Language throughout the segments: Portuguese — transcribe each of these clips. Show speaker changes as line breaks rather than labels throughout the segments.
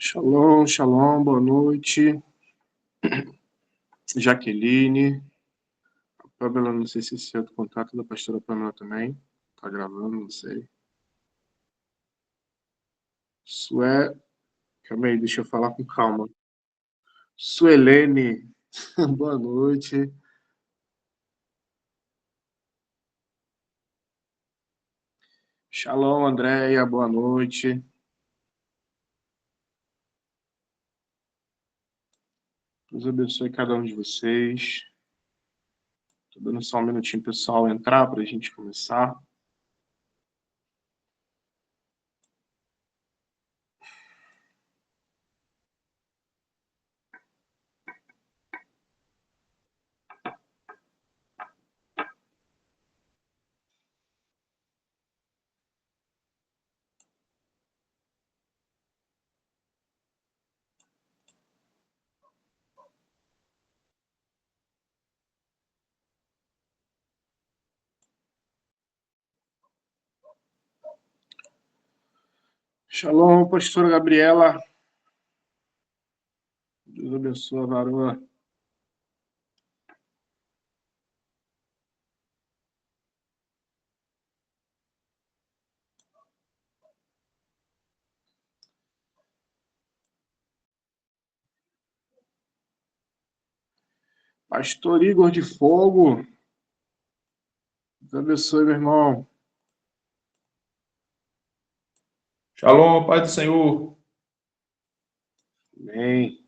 Shalom, shalom, boa noite. Jaqueline. A Pamela, não sei se esse é outro contato da pastora Pamela também. Tá gravando, não sei. Calma aí, deixa eu falar com calma. Suelene, boa noite. Shalom, Andréia, boa noite. Deus abençoe cada um de vocês. Tô dando só um minutinho pro pessoal entrar para a gente começar. Shalom, pastora Gabriela. Deus abençoe a varoa. Pastor Igor de Fogo. Deus abençoe, meu irmão.
Shalom, Pai do Senhor.
Amém.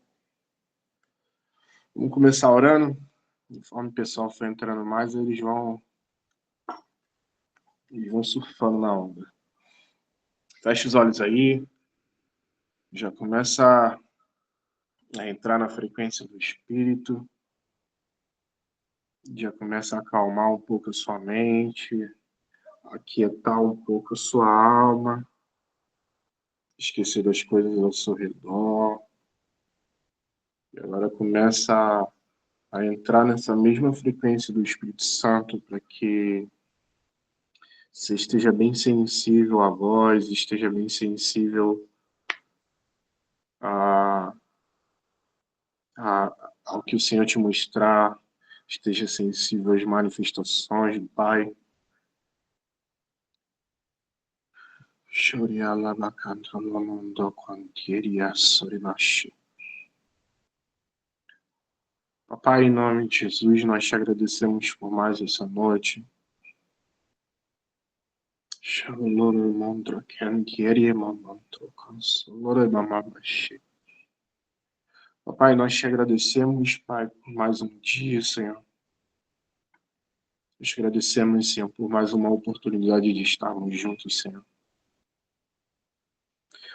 Vamos começar orando. Conforme o pessoal for entrando mais, eles vão surfando na onda. Fecha os olhos aí. Já começa a entrar na frequência do Espírito. Já começa a acalmar um pouco a sua mente. Aquietar um pouco a sua alma. Esquecer das coisas ao seu redor. E agora começa a entrar nessa mesma frequência do Espírito Santo para que você esteja bem sensível à voz, esteja bem sensível ao que o Senhor te mostrar, esteja sensível às manifestações do Pai. Papai, em nome de Jesus, nós te agradecemos por mais essa noite. Papai, nós te agradecemos, Pai, por mais um dia, Senhor. Nós te agradecemos, Senhor, por mais uma oportunidade de estarmos juntos, Senhor.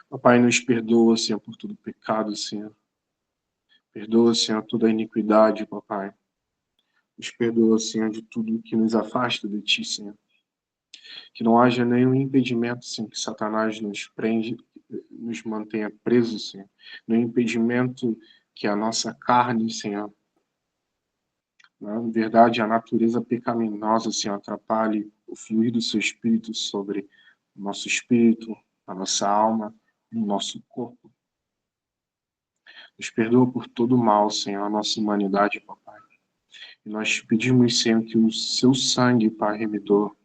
Papai, nos perdoa, Senhor, por todo pecado, Senhor. Perdoa, Senhor, toda a iniquidade, papai. Nos perdoa, Senhor, de tudo que nos afasta de Ti, Senhor. Que não haja nenhum impedimento, Senhor, que Satanás nos prende, nos mantenha presos, Senhor. Nenhum impedimento que a nossa carne, Senhor, na verdade, a natureza pecaminosa, Senhor, atrapalhe o fluir do Seu Espírito sobre o nosso espírito, a nossa alma, o nosso corpo. Nos perdoa por todo o mal, Senhor, a nossa humanidade, papai. E nós te pedimos, Senhor, que o Seu sangue, Pai remidor,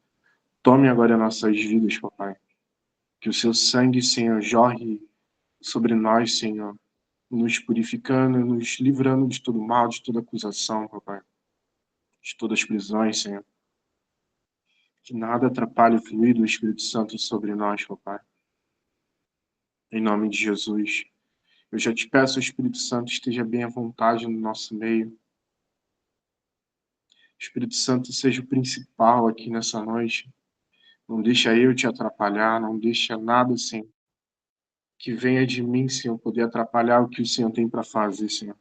tome agora nossas vidas, papai. Que o Seu sangue, Senhor, jorre sobre nós, Senhor, nos purificando, nos livrando de todo mal, de toda acusação, papai. De todas as prisões, Senhor. Que nada atrapalhe o fluir do Espírito Santo sobre nós, papai. Em nome de Jesus. Eu já te peço, Espírito Santo, esteja bem à vontade no nosso meio. Espírito Santo, seja o principal aqui nessa noite. Não deixa eu te atrapalhar, não deixa nada, Senhor, que venha de mim, Senhor, poder atrapalhar o que o Senhor tem para fazer, Senhor.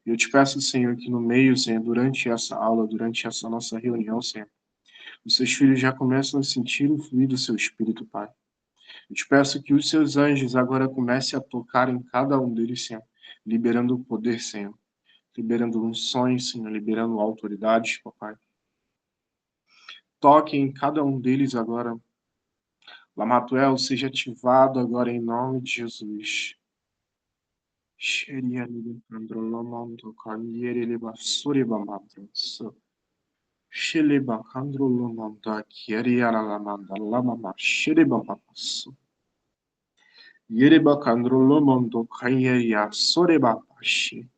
Eu te peço, Senhor, que no meio, Senhor, durante essa aula, durante essa nossa reunião, Senhor, os seus filhos já começam a sentir o fluir do seu Espírito, Pai. Eu te peço que os seus anjos agora comecem a tocar em cada um deles, Senhor, liberando o poder, Senhor, liberando unções, Senhor, liberando autoridades, papai. Toque em cada um deles agora. Lamatuel, seja ativado agora em nome de Jesus. Sherialibandrolomondo Kanyeribasuribamandraso. Shilibakandrolomonda Kierialamanda Lamama Shiribapapaso. Yeribakandrolomondo Kanyeria Sorebapashi.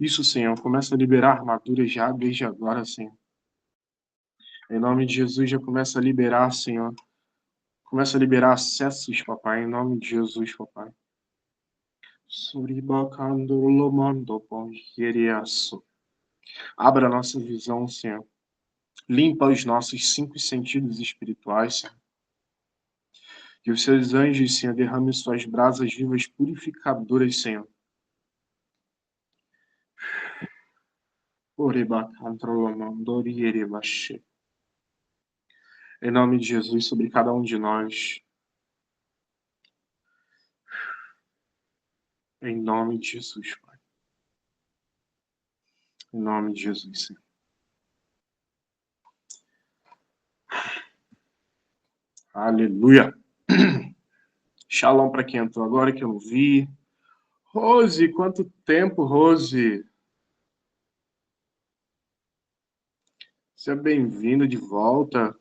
Isso, Senhor, começa a liberar armaduras já desde agora, Senhor. Em nome de Jesus, já começa a liberar, Senhor. Começa a liberar acessos, papai, em nome de Jesus, papai. Abra a nossa visão, Senhor. Limpa os nossos 5 sentidos espirituais, Senhor. Que os seus anjos, Senhor, derramem suas brasas vivas purificadoras, Senhor. Em nome de Jesus, sobre cada um de nós. Em nome de Jesus, Pai. Em nome de Jesus, Senhor. Aleluia. Shalom para quem entrou agora, que eu não vi. Rose, quanto tempo, Rose? Seja bem-vindo de volta.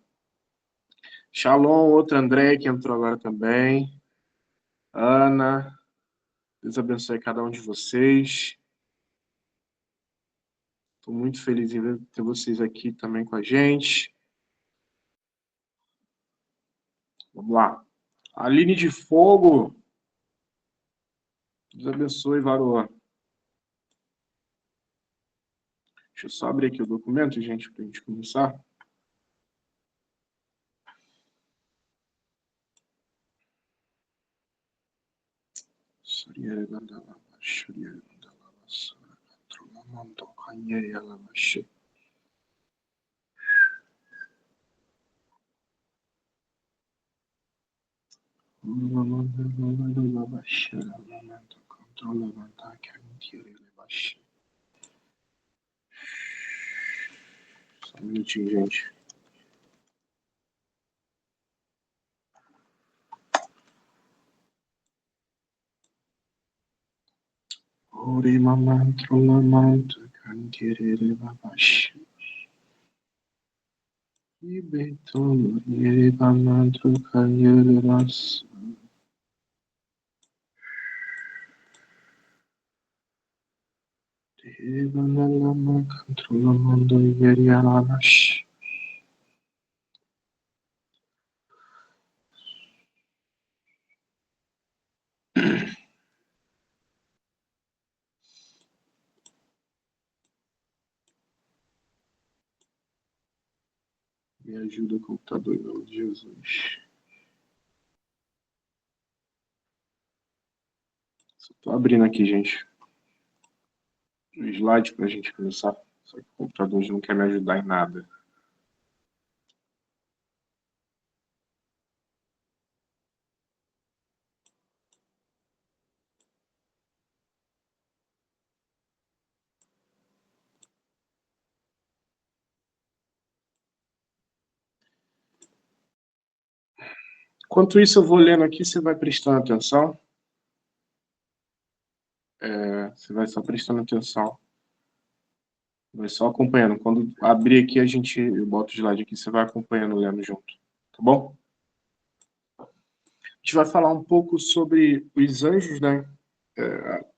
Shalom, outro André que entrou agora também. Ana. Deus abençoe cada um de vocês. Estou muito feliz em ter vocês aqui também com a gente. Vamos lá. Aline de Fogo. Deus abençoe, Varô. Deixa eu só abrir aqui o documento, gente, para a gente começar. Só um minutinho, gente. Ore mamantro lamanto cantirere babashi. Ibetolo yere mamantro kanyere ras. Devana lama kantro lamando yere alabashi. Me ajuda, computador, em nome de Jesus. Só tô abrindo aqui, gente. O slide pra gente começar. Só que o computador não quer me ajudar em nada. Enquanto isso, eu vou lendo aqui, você vai prestando atenção. Você vai só prestando atenção. Vai só acompanhando. Quando abrir aqui, eu boto o slide aqui, você vai acompanhando, lendo junto. Tá bom? A gente vai falar um pouco sobre os anjos, né?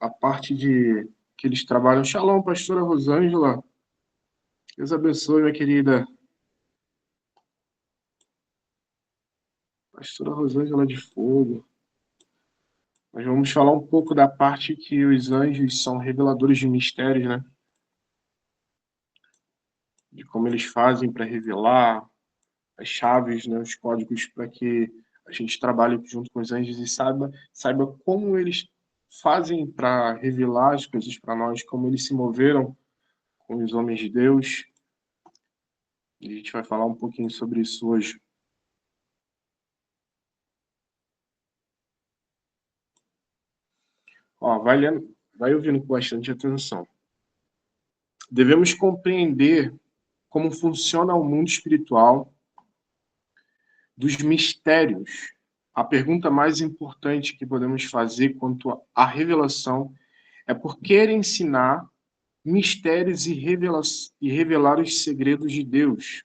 A parte de que eles trabalham. Shalom, pastora Rosângela. Deus abençoe, minha querida. Pastora Rosângela de Fogo. Nós vamos falar um pouco da parte que os anjos são reveladores de mistérios, né? De como eles fazem para revelar as chaves, né, os códigos para que a gente trabalhe junto com os anjos e saiba como eles fazem para revelar as coisas para nós, como eles se moveram com os homens de Deus. E a gente vai falar um pouquinho sobre isso hoje. Ó, vai lendo, vai ouvindo com bastante atenção. Devemos compreender como funciona o mundo espiritual, dos mistérios. A pergunta mais importante que podemos fazer quanto à revelação É por querer ensinar mistérios e revelar os segredos de Deus.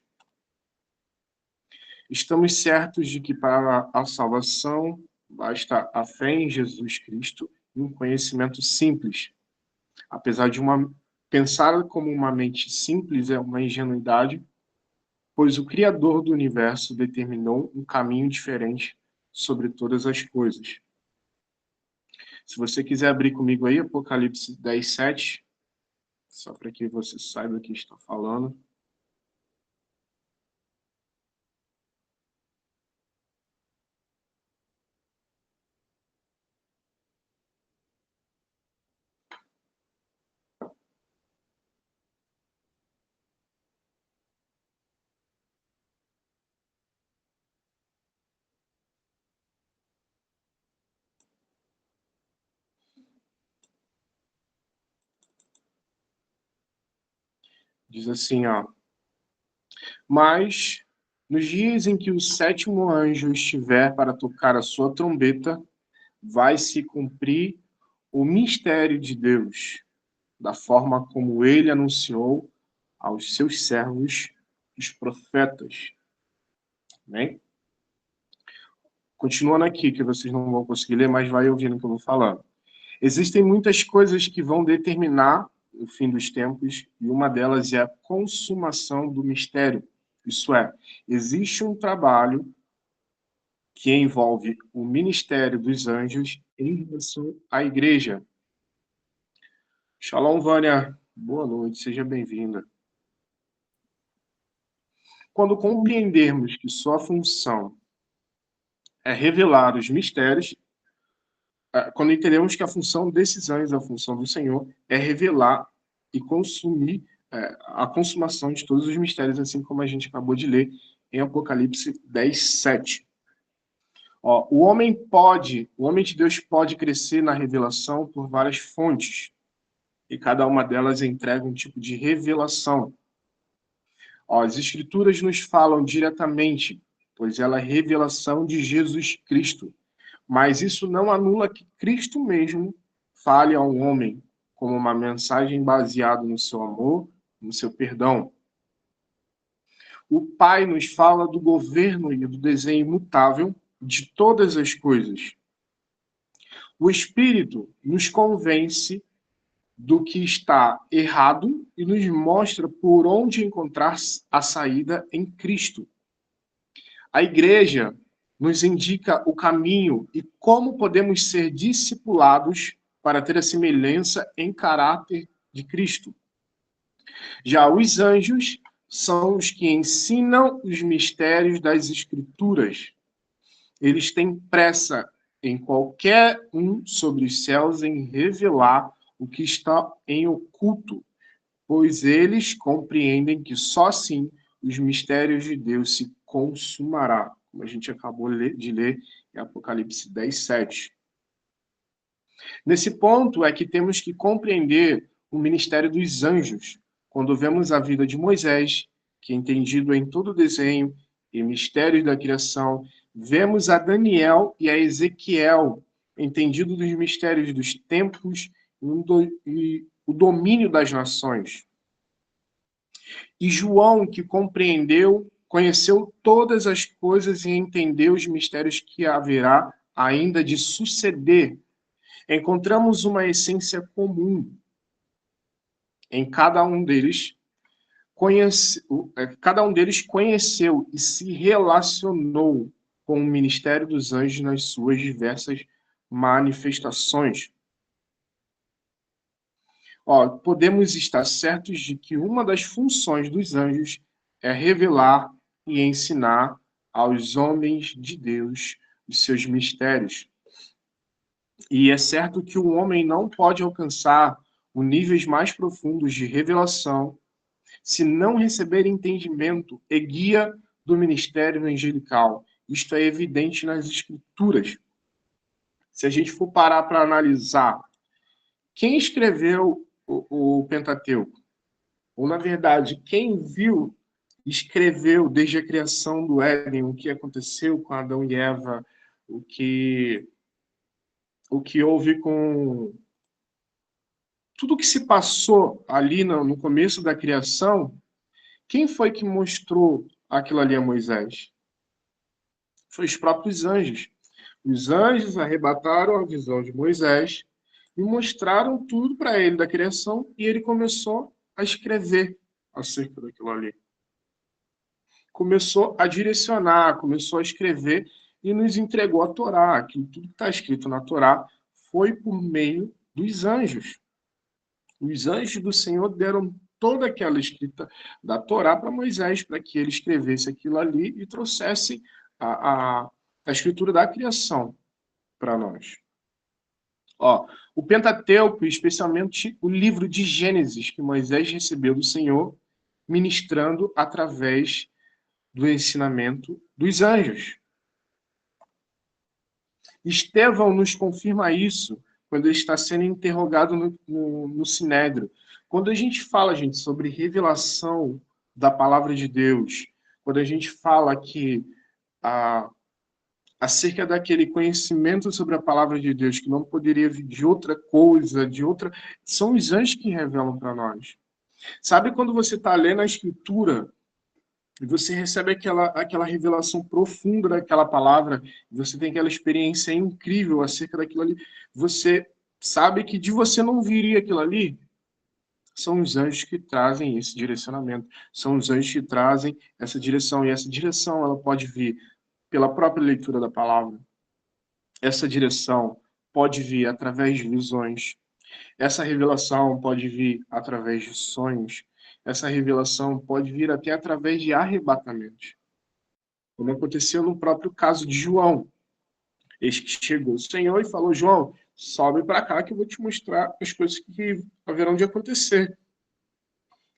Estamos certos de que para a salvação basta a fé em Jesus Cristo e um conhecimento simples. Apesar de pensar como uma mente simples é uma ingenuidade, pois o Criador do universo determinou um caminho diferente sobre todas as coisas. Se você quiser abrir comigo aí, Apocalipse 10:7, só para que você saiba o que está falando. Diz assim, ó: mas nos dias em que o sétimo anjo estiver para tocar a sua trombeta, vai se cumprir o mistério de Deus, da forma como ele anunciou aos seus servos, os profetas. Amém? Continuando aqui, que vocês não vão conseguir ler, mas vai ouvindo o que eu vou falando. Existem muitas coisas que vão determinar o fim dos tempos, e uma delas é a consumação do mistério. Isso é, existe um trabalho que envolve o ministério dos anjos em relação à igreja. Shalom, Vânia. Boa noite, seja bem-vinda. Quando compreendermos que sua função é revelar os mistérios, quando entendemos que a função desses anjos, a função do Senhor, é revelar e consumir a consumação de todos os mistérios, assim como a gente acabou de ler em Apocalipse 10:7. O homem de Deus pode crescer na revelação por várias fontes, e cada uma delas entrega um tipo de revelação. As Escrituras nos falam diretamente, pois ela é revelação de Jesus Cristo. Mas isso não anula que Cristo mesmo fale ao homem como uma mensagem baseada no seu amor, no seu perdão. O Pai nos fala do governo e do desenho imutável de todas as coisas. O Espírito nos convence do que está errado e nos mostra por onde encontrar a saída em Cristo. A igreja nos indica o caminho e como podemos ser discipulados para ter a semelhança em caráter de Cristo. Já os anjos são os que ensinam os mistérios das Escrituras. Eles têm pressa em qualquer um sobre os céus em revelar o que está em oculto, pois eles compreendem que só assim os mistérios de Deus se consumará, como a gente acabou de ler em Apocalipse 10:7. Nesse ponto é que temos que compreender o ministério dos anjos, quando vemos a vida de Moisés, que é entendido em todo o desenho e mistérios da criação, vemos a Daniel e a Ezequiel, entendido dos mistérios dos tempos e o domínio das nações. E João, que conheceu todas as coisas e entendeu os mistérios que haverá ainda de suceder. Encontramos uma essência comum em cada um deles. Cada um deles conheceu e se relacionou com o ministério dos anjos nas suas diversas manifestações. Podemos estar certos de que uma das funções dos anjos é revelar e ensinar aos homens de Deus os seus mistérios. E é certo que o homem não pode alcançar os níveis mais profundos de revelação se não receber entendimento e guia do ministério angelical. Isto é evidente nas Escrituras. Se a gente for parar para analisar quem escreveu o Pentateuco, ou, na verdade, quem escreveu desde a criação do Éden, o que aconteceu com Adão e Eva, o que houve com tudo que se passou ali no começo da criação, quem foi que mostrou aquilo ali a Moisés? Foi os próprios anjos. Os anjos arrebataram a visão de Moisés e mostraram tudo para ele da criação, e ele começou a escrever acerca daquilo ali. Começou a direcionar, começou a escrever e nos entregou a Torá. Aquilo tudo que está escrito na Torá foi por meio dos anjos. Os anjos do Senhor deram toda aquela escrita da Torá para Moisés, para que ele escrevesse aquilo ali e trouxesse a escritura da criação para nós. Ó, o Pentateuco, especialmente o livro de Gênesis, que Moisés recebeu do Senhor, ministrando através do ensinamento dos anjos. Estevão nos confirma isso quando ele está sendo interrogado no Sinédrio. Quando a gente fala, gente, sobre revelação da palavra de Deus, quando a gente fala que acerca daquele conhecimento sobre a palavra de Deus, que não poderia vir de outra coisa, são os anjos que revelam para nós. Sabe quando você está lendo a Escritura e você recebe aquela revelação profunda daquela palavra, você tem aquela experiência incrível acerca daquilo ali, você sabe que de você não viria aquilo ali? São os anjos que trazem esse direcionamento, são os anjos que trazem essa direção, e essa direção ela pode vir pela própria leitura da palavra. Essa direção pode vir através de visões. Essa revelação pode vir através de sonhos. Essa revelação pode vir até através de arrebatamentos. Como aconteceu no próprio caso de João. Eis que chegou o Senhor e falou: João, sobe para cá que eu vou te mostrar as coisas que haverão de acontecer.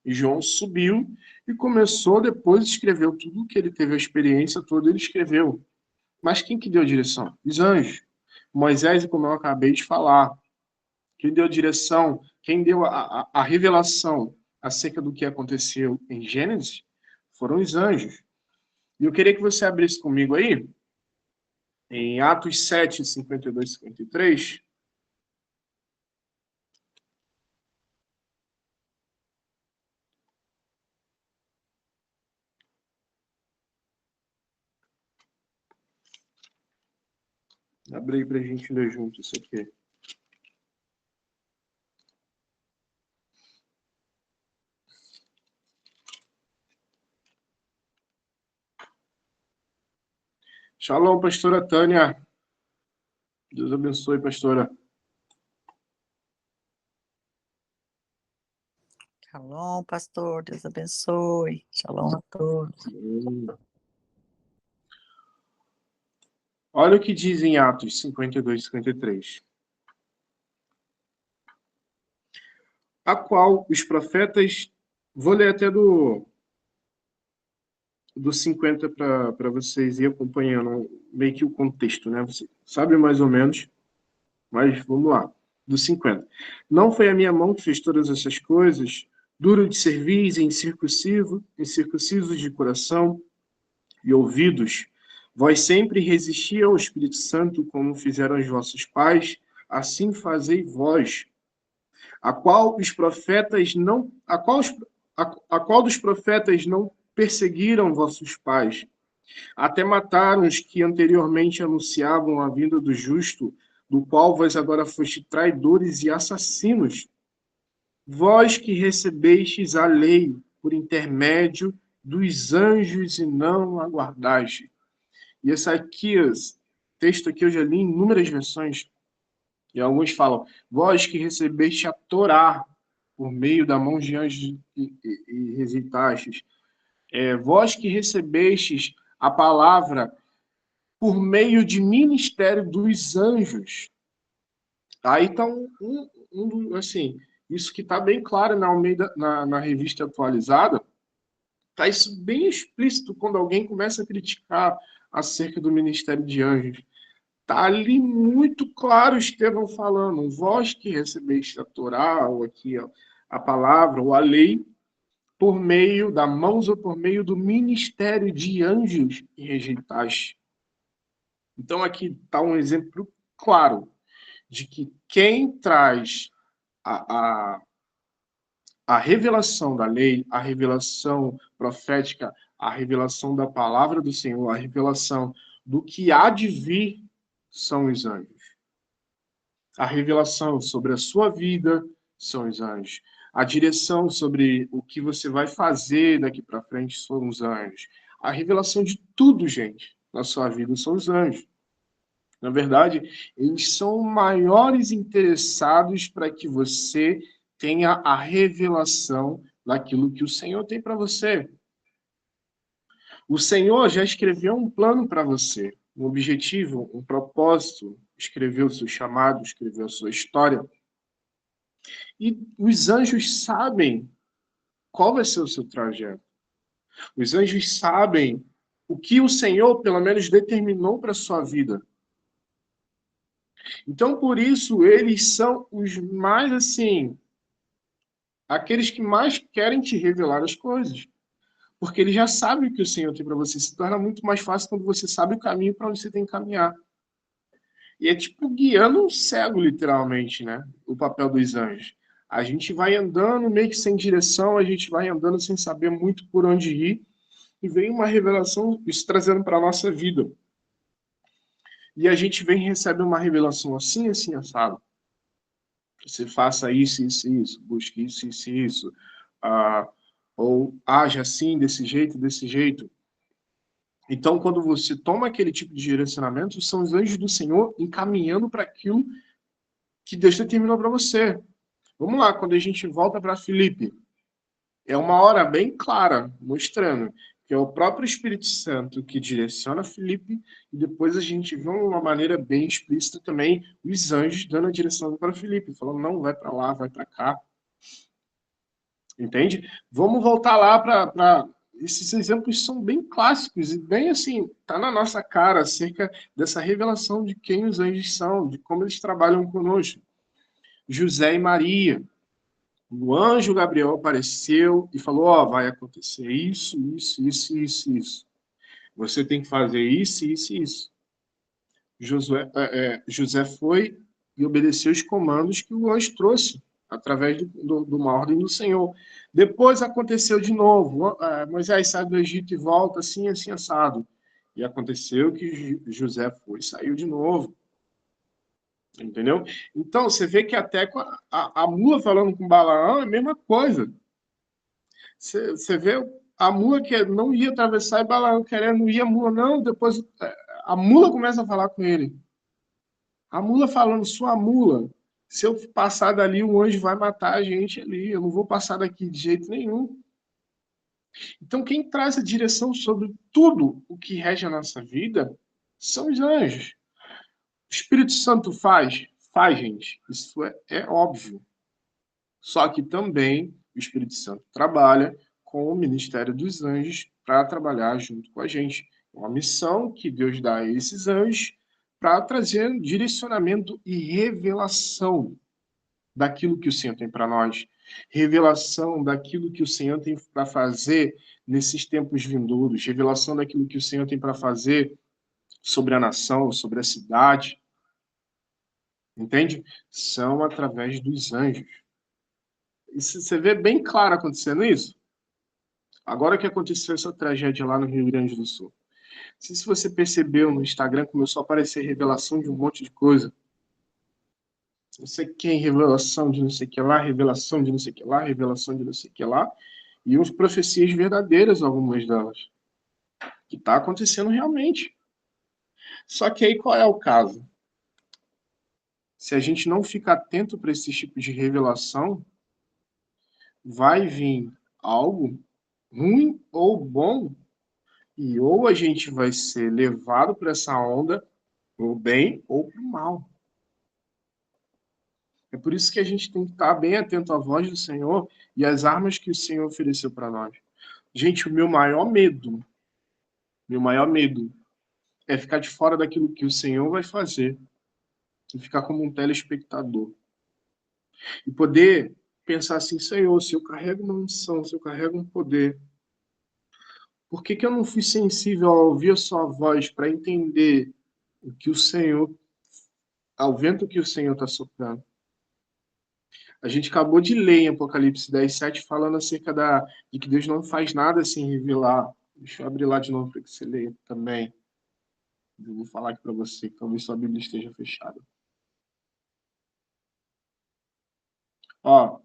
E João subiu e começou, depois escreveu tudo que ele teve a experiência toda, ele escreveu. Mas quem que deu a direção? Os anjos. Moisés, como eu acabei de falar, quem deu a direção, quem deu a revelação acerca do que aconteceu em Gênesis, foram os anjos. E eu queria que você abrisse comigo aí, em Atos 7, 52 e 53. Abre aí para a gente ler junto isso aqui. Shalom, pastora Tânia. Deus abençoe, pastora.
Shalom, pastor. Deus abençoe. Shalom a todos.
Olha o que diz em Atos 52 e 53. A qual os profetas... Vou ler até do 50 para vocês ir acompanhando meio que o contexto, né? Você sabe mais ou menos, mas vamos lá. Do 50. Não foi a minha mão que fez todas essas coisas, duro de cerviz, incircuncisos de coração e ouvidos. Vós sempre resisti ao Espírito Santo, como fizeram os vossos pais, assim fazei vós. A qual dos profetas não perseguiram vossos pais, até mataram os que anteriormente anunciavam a vinda do justo, do qual vós agora foste traidores e assassinos. Vós que recebestes a lei por intermédio dos anjos e não aguardaste. E esse texto aqui eu já li em inúmeras versões, e alguns falam, vós que recebeste a Torá por meio da mão de anjos e reseitastes. Vós que recebestes a palavra por meio de ministério dos anjos. Aí está assim, isso que está bem claro na revista atualizada, está isso bem explícito quando alguém começa a criticar acerca do ministério de anjos. Está ali muito claro Estevão falando, vós que recebeste a Torá, ou aqui a palavra, ou a lei, por meio da mãos ou por meio do ministério de anjos e rejeitaste. Então aqui está um exemplo claro de que quem traz a, a, a revelação da lei, a revelação profética, a revelação da palavra do Senhor, a revelação do que há de vir são os anjos. A revelação sobre a sua vida são os anjos. A direção sobre o que você vai fazer daqui para frente são os anjos. A revelação de tudo, gente, na sua vida são os anjos. Na verdade, eles são maiores interessados para que você tenha a revelação daquilo que o Senhor tem para você. O Senhor já escreveu um plano para você, um objetivo, um propósito, escreveu o seu chamado, escreveu a sua história. E os anjos sabem qual vai ser o seu trajeto. Os anjos sabem o que o Senhor, pelo menos, determinou para a sua vida. Então, por isso, eles são os mais, assim, aqueles que mais querem te revelar as coisas. Porque eles já sabem o que o Senhor tem para você. Se torna muito mais fácil quando você sabe o caminho para onde você tem que caminhar. E é tipo guiando um cego, literalmente, né? O papel dos anjos. A gente vai andando meio que sem direção, a gente vai andando sem saber muito por onde ir, e vem uma revelação, isso trazendo para a nossa vida. E a gente vem e recebe uma revelação assim, assim, assado. Você faça isso, isso, isso, busque isso, isso, isso. Ou age assim, desse jeito, desse jeito. Então, quando você toma aquele tipo de direcionamento, são os anjos do Senhor encaminhando para aquilo que Deus determinou para você. Vamos lá, quando a gente volta para Filipe, é uma hora bem clara, mostrando que é o próprio Espírito Santo que direciona Filipe, e depois a gente vê uma maneira bem explícita também os anjos dando a direção para Filipe, falando, não, vai para lá, vai para cá. Entende? Vamos voltar lá para... Esses exemplos são bem clássicos e bem assim, tá na nossa cara acerca dessa revelação de quem os anjos são, de como eles trabalham conosco. José e Maria. O anjo Gabriel apareceu e falou, ó, vai acontecer isso, isso, isso, isso, isso. Você tem que fazer isso, isso, isso. José foi e obedeceu os comandos que o anjo trouxe, através de uma ordem do Senhor. Depois aconteceu de novo. Moisés sai do Egito e volta assim, assim, assado. E aconteceu que José foi e saiu de novo. Entendeu? Então, você vê que até a mula falando com Balaão é a mesma coisa. Você vê a mula que não ia atravessar e Balaão querendo, não ia a mula, não. Depois a mula começa a falar com ele. A mula falando, sua mula, se eu passar dali, o anjo vai matar a gente ali. Eu não vou passar daqui de jeito nenhum. Então, quem traz a direção sobre tudo o que rege a nossa vida são os anjos. O Espírito Santo faz? Faz, gente. Isso é óbvio. Só que também o Espírito Santo trabalha com o ministério dos anjos para trabalhar junto com a gente. É uma missão que Deus dá a esses anjos para trazer direcionamento e revelação daquilo que o Senhor tem para nós. Revelação daquilo que o Senhor tem para fazer nesses tempos vindouros. Revelação daquilo que o Senhor tem para fazer sobre a nação, sobre a cidade. Entende? São através dos anjos. E você vê bem claro acontecendo isso? Agora que aconteceu essa tragédia lá no Rio Grande do Sul. Não sei se você percebeu no Instagram, começou a aparecer revelação de um monte de coisa. Não sei quem, revelação de não sei o que lá, revelação de não sei o que lá, revelação de não sei o que lá. E uns profecias verdadeiras, algumas delas. Que está acontecendo realmente. Só que aí qual é o caso? Se a gente não ficar atento para esse tipo de revelação, vai vir algo ruim ou bom, e ou a gente vai ser levado por essa onda, pro bem ou pro mal. É por isso que a gente tem que estar bem atento à voz do Senhor e às armas que o Senhor ofereceu para nós. Gente, o meu maior medo é ficar de fora daquilo que o Senhor vai fazer e ficar como um telespectador. E poder pensar assim, Senhor, se eu carrego uma missão, se eu carrego um poder, por que eu não fui sensível a ouvir a sua voz para entender o que o Senhor, ao vento que o Senhor está soprando? A gente acabou de ler em Apocalipse 10:7 falando acerca de que Deus não faz nada sem revelar. Deixa eu abrir lá de novo para que você leia também. Eu vou falar aqui para você, que talvez sua Bíblia esteja fechada. Ó,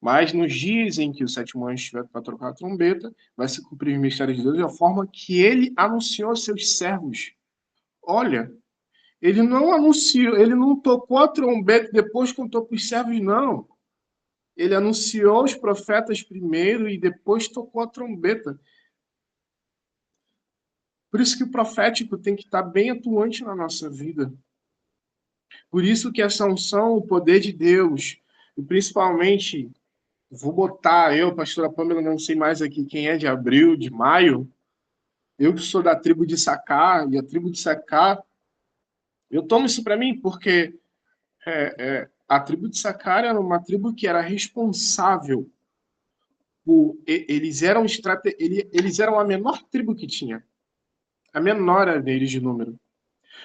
mas nos dias em que o sétimo anjo estiver para tocar a trombeta, vai se cumprir o mistério de Deus da forma que ele anunciou aos seus servos. Olha, ele não anunciou, ele não tocou a trombeta e depois contou para os servos, não. Ele anunciou os profetas primeiro e depois tocou a trombeta. Por isso que o profético tem que estar bem atuante na nossa vida. Por isso que essa unção, o poder de Deus, e principalmente, vou botar eu, pastora Pâmela, não sei mais aqui quem é de abril, de maio, eu que sou da tribo de Sacá, e a tribo de Sacá, eu tomo isso para mim porque a tribo de Sacá era uma tribo que era responsável por... Eles eram a menor tribo que tinha. A menor deles de número.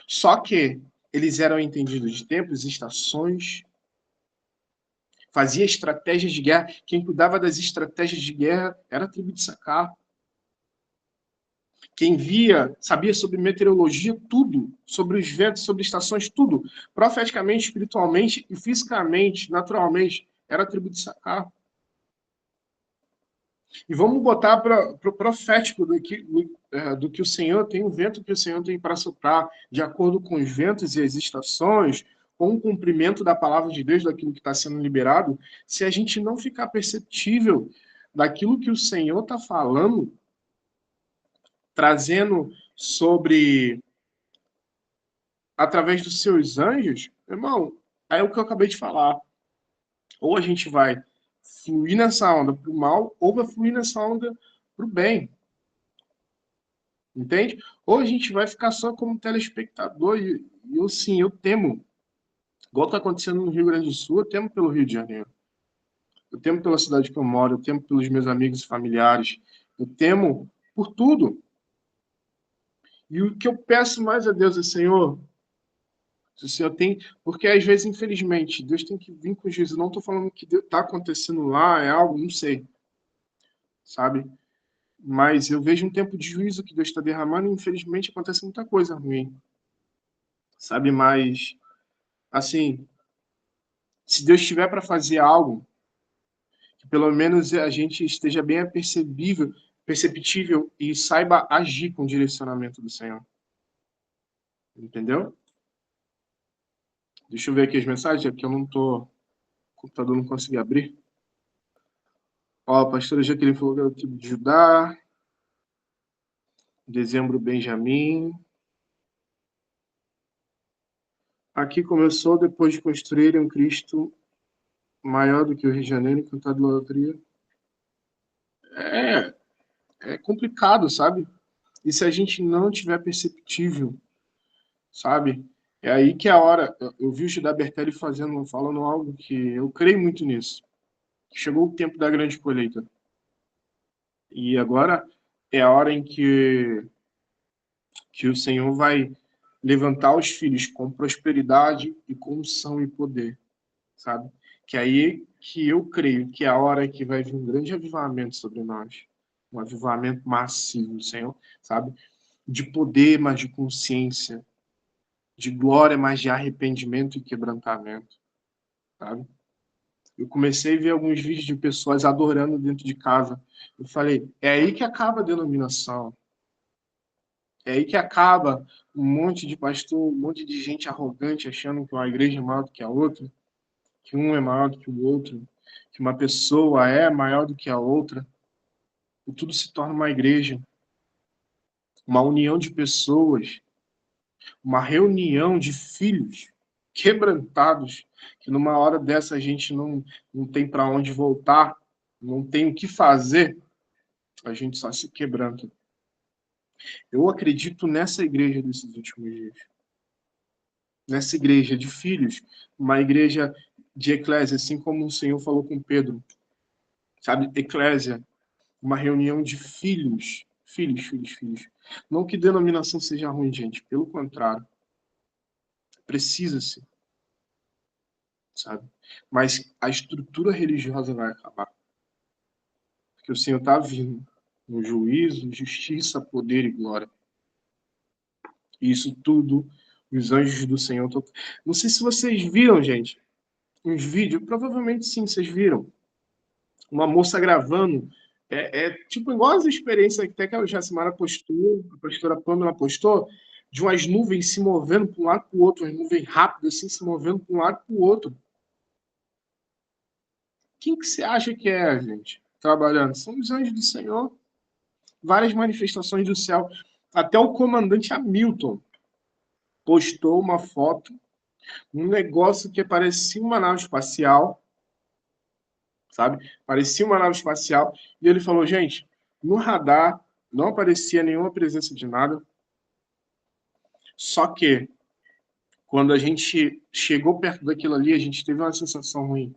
Só que eles eram entendidos de tempos, estações, fazia estratégias de guerra. Quem cuidava das estratégias de guerra era a tribo de Sacá. Quem via, sabia sobre meteorologia, tudo, sobre os ventos, sobre estações, tudo. Profeticamente, espiritualmente e fisicamente, naturalmente, era a tribo de Sacá. E vamos botar para o profético do que o Senhor tem, o vento que o Senhor tem para soprar, de acordo com os ventos e as estações, com o cumprimento da palavra de Deus, daquilo que está sendo liberado. Se a gente não ficar perceptível daquilo que o Senhor está falando, trazendo sobre, através dos seus anjos, irmão, é o que eu acabei de falar. Ou a gente vai fluir nessa onda para o mal, ou vai fluir nessa onda para o bem. Entende? Ou a gente vai ficar só como telespectador, e eu sim, eu temo, igual está acontecendo no Rio Grande do Sul, eu temo pelo Rio de Janeiro, eu temo pela cidade que eu moro, eu temo pelos meus amigos e familiares, eu temo por tudo. E o que eu peço mais a Deus é, Senhor, se o Senhor tem, porque às vezes, infelizmente, Deus tem que vir com juízo. Não estou falando que está acontecendo lá, é algo, não sei, sabe? Mas eu vejo um tempo de juízo que Deus está derramando e, infelizmente, acontece muita coisa ruim, sabe? Mas, assim, se Deus tiver para fazer algo, que pelo menos a gente esteja bem perceptível e saiba agir com o direcionamento do Senhor. Entendeu? Deixa eu ver aqui as mensagens, é porque eu não tô... O computador não consegui abrir. Ó, a pastora Jaqueline falou que é o tipo de Judá. Dezembro, Benjamim. Aqui começou depois de construírem um Cristo maior do que o Rio de Janeiro, encantado de idolatria. É complicado, sabe? E se a gente não tiver perceptível, sabe? É aí que é a hora. Eu vi o Gilda Bertelli falando algo que eu creio muito nisso. Chegou o tempo da grande colheita. E agora é a hora em que o Senhor vai levantar os filhos com prosperidade e com unção e poder, sabe? Que aí que eu creio que é a hora que vai vir um grande avivamento sobre nós. Um avivamento massivo, Senhor, sabe? De poder, mas de consciência. De glória, mas de arrependimento e quebrantamento, sabe? Eu comecei a ver alguns vídeos de pessoas adorando dentro de casa. Eu falei, é aí que acaba a denominação. É aí que acaba um monte de pastor, um monte de gente arrogante achando que uma igreja é maior do que a outra, que um é maior do que o outro, que uma pessoa é maior do que a outra. E tudo se torna uma igreja, uma união de pessoas, uma reunião de filhos quebrantados, que numa hora dessa a gente não tem para onde voltar, não tem o que fazer, a gente só se quebranta. Eu acredito nessa igreja desses últimos dias. Nessa igreja de filhos, uma igreja de eclésia, assim como o Senhor falou com Pedro. Sabe, eclésia, uma reunião de filhos. Filhos, filhos, filhos. Não que denominação seja ruim, gente. Pelo contrário. Precisa-se. sabe? Mas a estrutura religiosa vai acabar. Porque o Senhor está vindo no juízo, justiça, poder e glória. E isso tudo, os anjos do Senhor. Não sei se vocês viram, gente, uns vídeos, provavelmente sim, vocês viram. Uma moça gravando, tipo igual as experiências que até que a Jacimara postou, a pastora Pamela postou, de umas nuvens se movendo para um lado para o outro, umas nuvens rápidas assim, se movendo para um lado para o outro. Quem que você acha que é, gente, trabalhando? São os anjos do Senhor. Várias manifestações do céu. Até o comandante Hamilton postou uma foto, um negócio que parecia uma nave espacial, sabe? Parecia uma nave espacial. E ele falou, gente, no radar não aparecia nenhuma presença de nada. Só que, quando a gente chegou perto daquilo ali, a gente teve uma sensação ruim.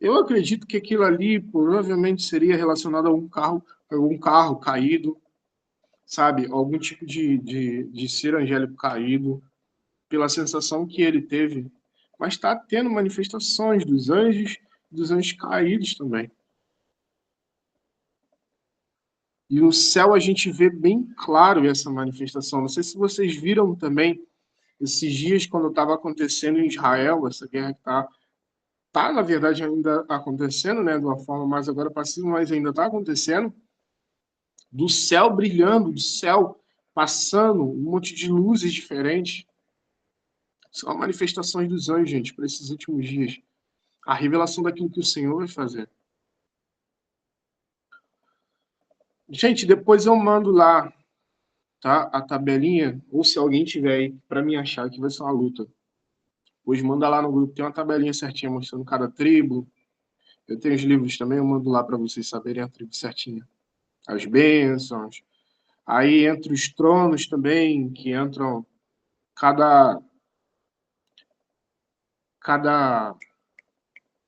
Eu acredito que aquilo ali provavelmente seria relacionado a um carro caído, sabe? Algum tipo de ser angélico caído, pela sensação que ele teve. Mas está tendo manifestações dos anjos caídos também. E no céu a gente vê bem claro essa manifestação. Não sei se vocês viram também esses dias quando estava acontecendo em Israel, essa guerra que tá, na verdade, ainda acontecendo, né, de uma forma mais agora passiva, mas ainda está acontecendo, do céu brilhando, do céu passando, um monte de luzes diferentes. São manifestações dos anjos, gente, para esses últimos dias. A revelação daquilo que o Senhor vai fazer. Gente, depois eu mando lá, tá? A tabelinha, ou se alguém tiver aí para me achar, que vai ser uma luta. Hoje manda lá no grupo, tem uma tabelinha certinha mostrando cada tribo. Eu tenho os livros também, eu mando lá para vocês saberem a tribo certinha. As bênçãos. Aí entre os tronos também, que entram cada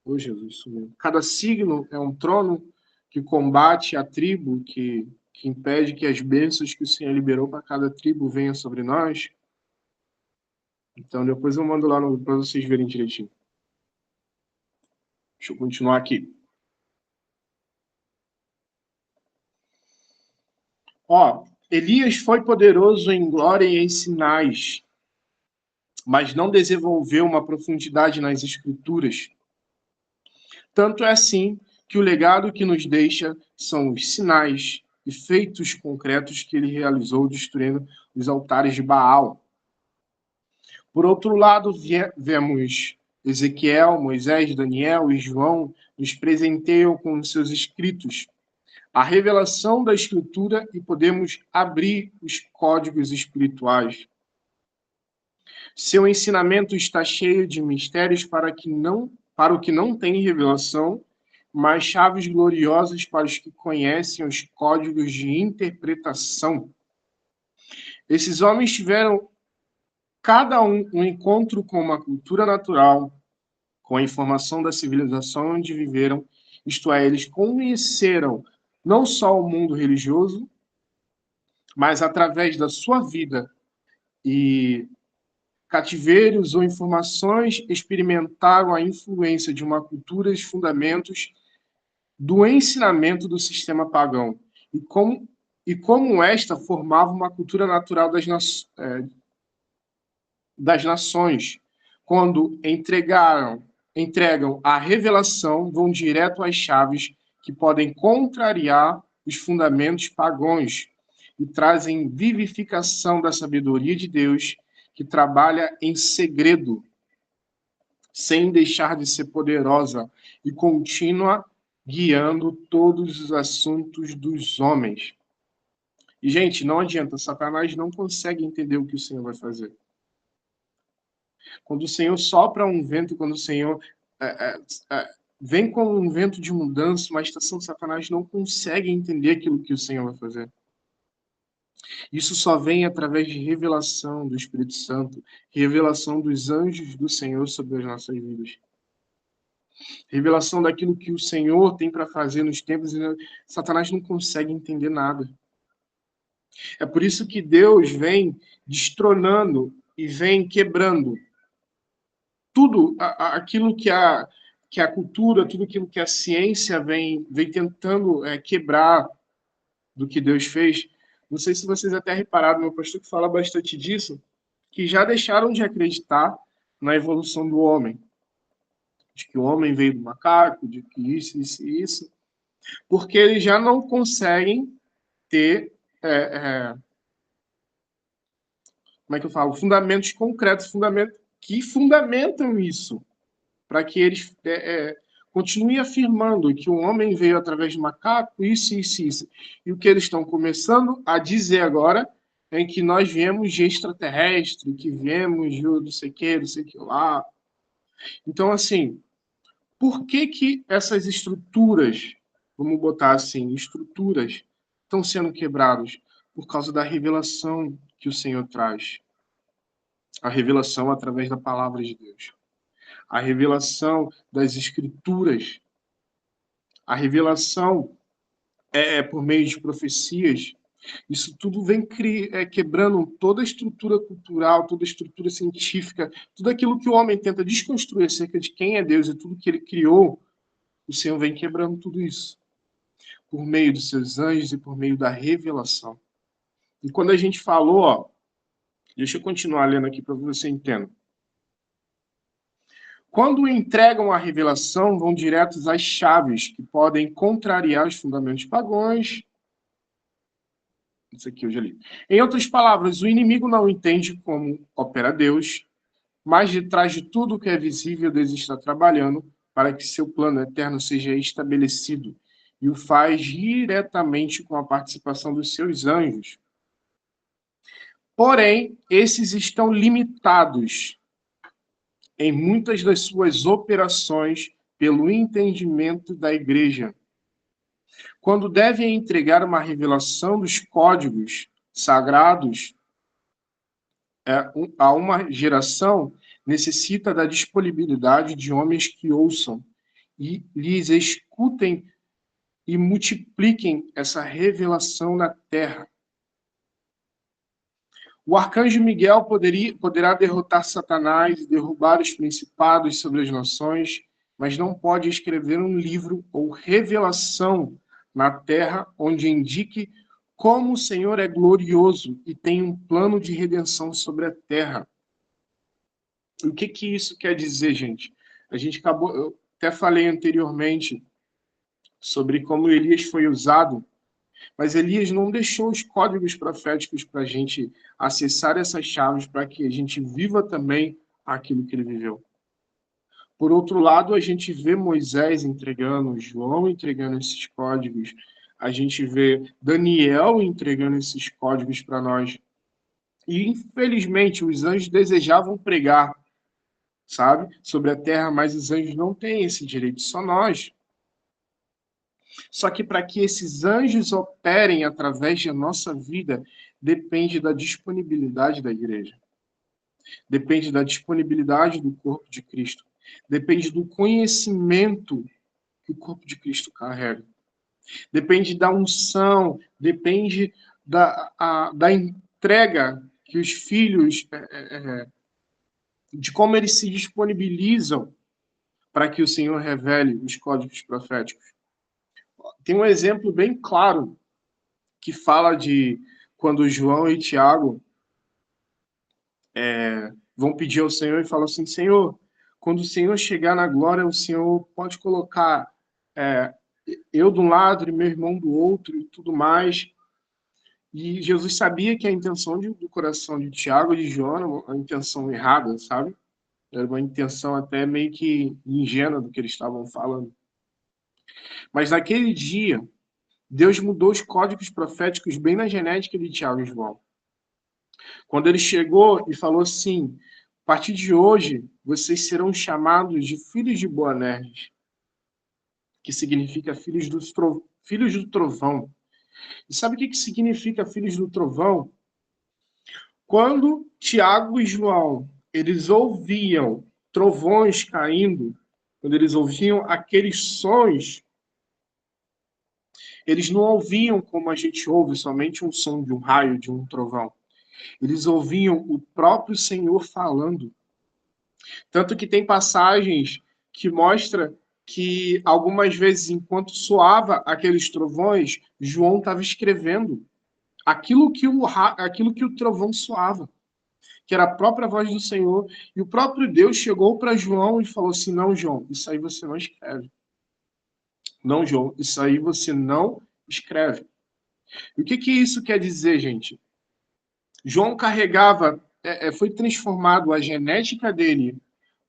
oh, Jesus, isso mesmo. Cada signo é um trono que combate a tribo, que impede que as bênçãos que o Senhor liberou para cada tribo venham sobre nós. Então, depois eu mando lá para vocês verem direitinho. Deixa eu continuar aqui. Ó, Elias foi poderoso em glória e em sinais, mas não desenvolveu uma profundidade nas escrituras. Tanto é assim que o legado que nos deixa são os sinais e feitos concretos que ele realizou destruindo os altares de Baal. Por outro lado, vemos Ezequiel, Moisés, Daniel e João nos presenteiam com seus escritos a revelação da Escritura e podemos abrir os códigos espirituais. Seu ensinamento está cheio de mistérios para o que não tem revelação, mas chaves gloriosas para os que conhecem os códigos de interpretação. Esses homens tiveram cada um encontro com uma cultura natural, com a informação da civilização onde viveram, isto é, eles conheceram não só o mundo religioso, mas através da sua vida e cativeiros ou informações experimentaram a influência de uma cultura e os fundamentos do ensinamento do sistema pagão e como esta formava uma cultura natural das nações. Quando entregam a revelação, vão direto às chaves que podem contrariar os fundamentos pagãos e trazem vivificação da sabedoria de Deus, que trabalha em segredo, sem deixar de ser poderosa e contínua, guiando todos os assuntos dos homens. E, gente, não adianta, Satanás não consegue entender o que o Senhor vai fazer. Quando o Senhor sopra um vento, quando o Senhor vem com um vento de mudança, uma estação, Satanás não consegue entender aquilo que o Senhor vai fazer. Isso só vem através de revelação do Espírito Santo, revelação dos anjos do Senhor sobre as nossas vidas. Revelação daquilo que o Senhor tem para fazer nos tempos, e Satanás não consegue entender nada. É por isso que Deus vem destronando e vem quebrando tudo aquilo que a cultura, tudo aquilo que a ciência vem tentando quebrar do que Deus fez. Não sei se vocês até repararam, meu pastor que fala bastante disso, que já deixaram de acreditar na evolução do homem, de que o homem veio do macaco, de que isso, porque eles já não conseguem ter, como é que eu falo, fundamentos concretos, que fundamentam isso, para que eles continuem afirmando que o homem veio através do macaco, isso. E o que eles estão começando a dizer agora é que nós viemos de extraterrestre, que viemos de não sei o que lá. Então, assim, por que essas estruturas, vamos botar assim, estruturas, estão sendo quebradas? Por causa da revelação que o Senhor traz. A revelação através da palavra de Deus. A revelação das escrituras. A revelação por meio de profecias. Isso tudo vem quebrando toda a estrutura cultural, toda a estrutura científica, tudo aquilo que o homem tenta desconstruir acerca de quem é Deus e tudo que ele criou. O Senhor vem quebrando tudo isso por meio dos seus anjos e por meio da revelação. E quando a gente falou, deixa eu continuar lendo aqui para que você entenda. Quando entregam a revelação, vão diretos às chaves que podem contrariar os fundamentos pagãos. Isso aqui eu já li. Em outras palavras, o inimigo não entende como opera Deus, mas detrás de tudo que é visível, Deus está trabalhando para que seu plano eterno seja estabelecido, e o faz diretamente com a participação dos seus anjos. Porém, esses estão limitados em muitas das suas operações pelo entendimento da igreja. Quando devem entregar uma revelação dos códigos sagrados a uma geração, necessita da disponibilidade de homens que ouçam e lhes escutem e multipliquem essa revelação na terra. O arcanjo Miguel poderá derrotar Satanás e derrubar os principados sobre as nações, mas não pode escrever um livro ou revelação na terra onde indique como o Senhor é glorioso e tem um plano de redenção sobre a terra. O que isso quer dizer, gente? Eu até falei anteriormente sobre como Elias foi usado, mas Elias não deixou os códigos proféticos para a gente acessar essas chaves para que a gente viva também aquilo que ele viveu. Por outro lado, a gente vê Moisés entregando, João entregando esses códigos, a gente vê Daniel entregando esses códigos para nós. E, infelizmente, os anjos desejavam pregar, sabe, sobre a terra, mas os anjos não têm esse direito, só nós. Só que para que esses anjos operem através da nossa vida, depende da disponibilidade da igreja. Depende da disponibilidade do corpo de Cristo. Depende do conhecimento que o corpo de Cristo carrega. Depende da unção, depende da entrega que os filhos, de como eles se disponibilizam para que o Senhor revele os códigos proféticos. Tem um exemplo bem claro que fala de quando João e Tiago vão pedir ao Senhor e falam assim, Senhor, quando o Senhor chegar na glória, o Senhor pode colocar eu de um lado e meu irmão do outro e tudo mais. E Jesus sabia que a intenção do coração de Tiago e de João era uma intenção errada, sabe? Era uma intenção até meio que ingênua do que eles estavam falando. Mas naquele dia, Deus mudou os códigos proféticos bem na genética de Tiago e João. Quando ele chegou e falou assim, a partir de hoje, vocês serão chamados de filhos de Boanerges, que significa filhos do trovão. E sabe o que significa filhos do trovão? Quando Tiago e João, eles ouviam trovões caindo, quando eles ouviam aqueles sons, eles não ouviam como a gente ouve somente um som de um raio, de um trovão. Eles ouviam o próprio Senhor falando. Tanto que tem passagens que mostra que algumas vezes, enquanto soava aqueles trovões, João estava escrevendo aquilo que o trovão soava, que era a própria voz do Senhor, e o próprio Deus chegou para João e falou assim: não, João, isso aí você não escreve. Não, João, isso aí você não escreve. E o que isso quer dizer, gente? João carregava, foi transformado a genética dele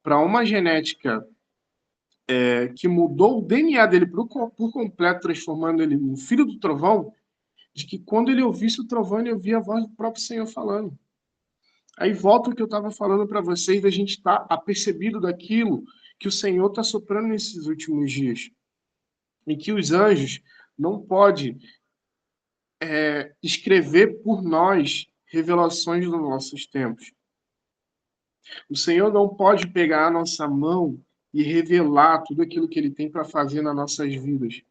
para uma genética que mudou o DNA dele por completo, transformando ele no filho do trovão, de que quando ele ouvisse o trovão, ele ouvia a voz do próprio Senhor falando. Aí volta o que eu estava falando para vocês, da gente estar apercebido daquilo que o Senhor está soprando nesses últimos dias. E que os anjos não podem escrever por nós revelações dos nossos tempos. O Senhor não pode pegar a nossa mão e revelar tudo aquilo que Ele tem para fazer nas nossas vidas.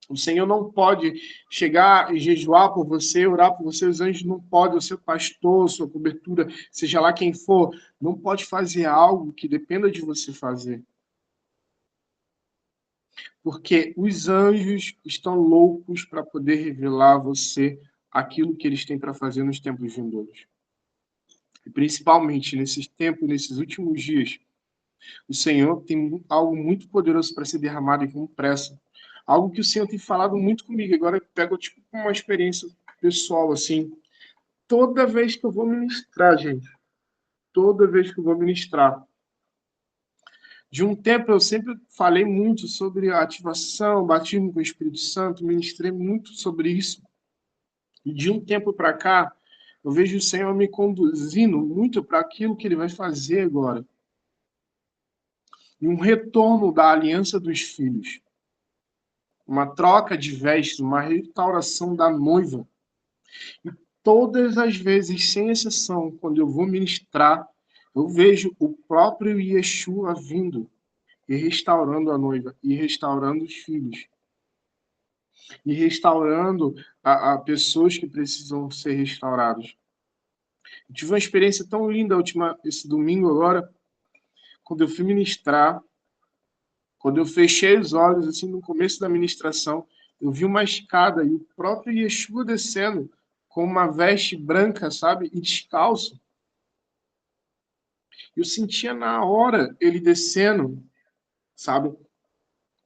O Senhor não pode chegar e jejuar por você, orar por você. Os anjos não podem, o seu pastor, sua cobertura, seja lá quem for, não pode fazer algo que dependa de você fazer. Porque os anjos estão loucos para poder revelar a você aquilo que eles têm para fazer nos tempos vindouros. E principalmente nesses tempos, nesses últimos dias, o Senhor tem algo muito poderoso para ser derramado e com pressa. Algo que o Senhor tem falado muito comigo. Agora eu pego tipo uma experiência pessoal, assim. Toda vez que eu vou ministrar, gente, toda vez que eu vou ministrar, de um tempo eu sempre falei muito sobre a ativação, batismo com o Espírito Santo, ministrei muito sobre isso. E de um tempo para cá, eu vejo o Senhor me conduzindo muito para aquilo que Ele vai fazer agora. E um retorno da aliança dos filhos. Uma troca de vestes, uma restauração da noiva. E todas as vezes, sem exceção, quando eu vou ministrar, eu vejo o próprio Yeshua vindo e restaurando a noiva, e restaurando os filhos, e restaurando a pessoas que precisam ser restauradas. Eu tive uma experiência tão linda esse domingo agora, quando eu fui ministrar, quando eu fechei os olhos, assim, no começo da ministração, eu vi uma escada e o próprio Yeshua descendo com uma veste branca, sabe, e descalço. Eu sentia na hora ele descendo, sabe?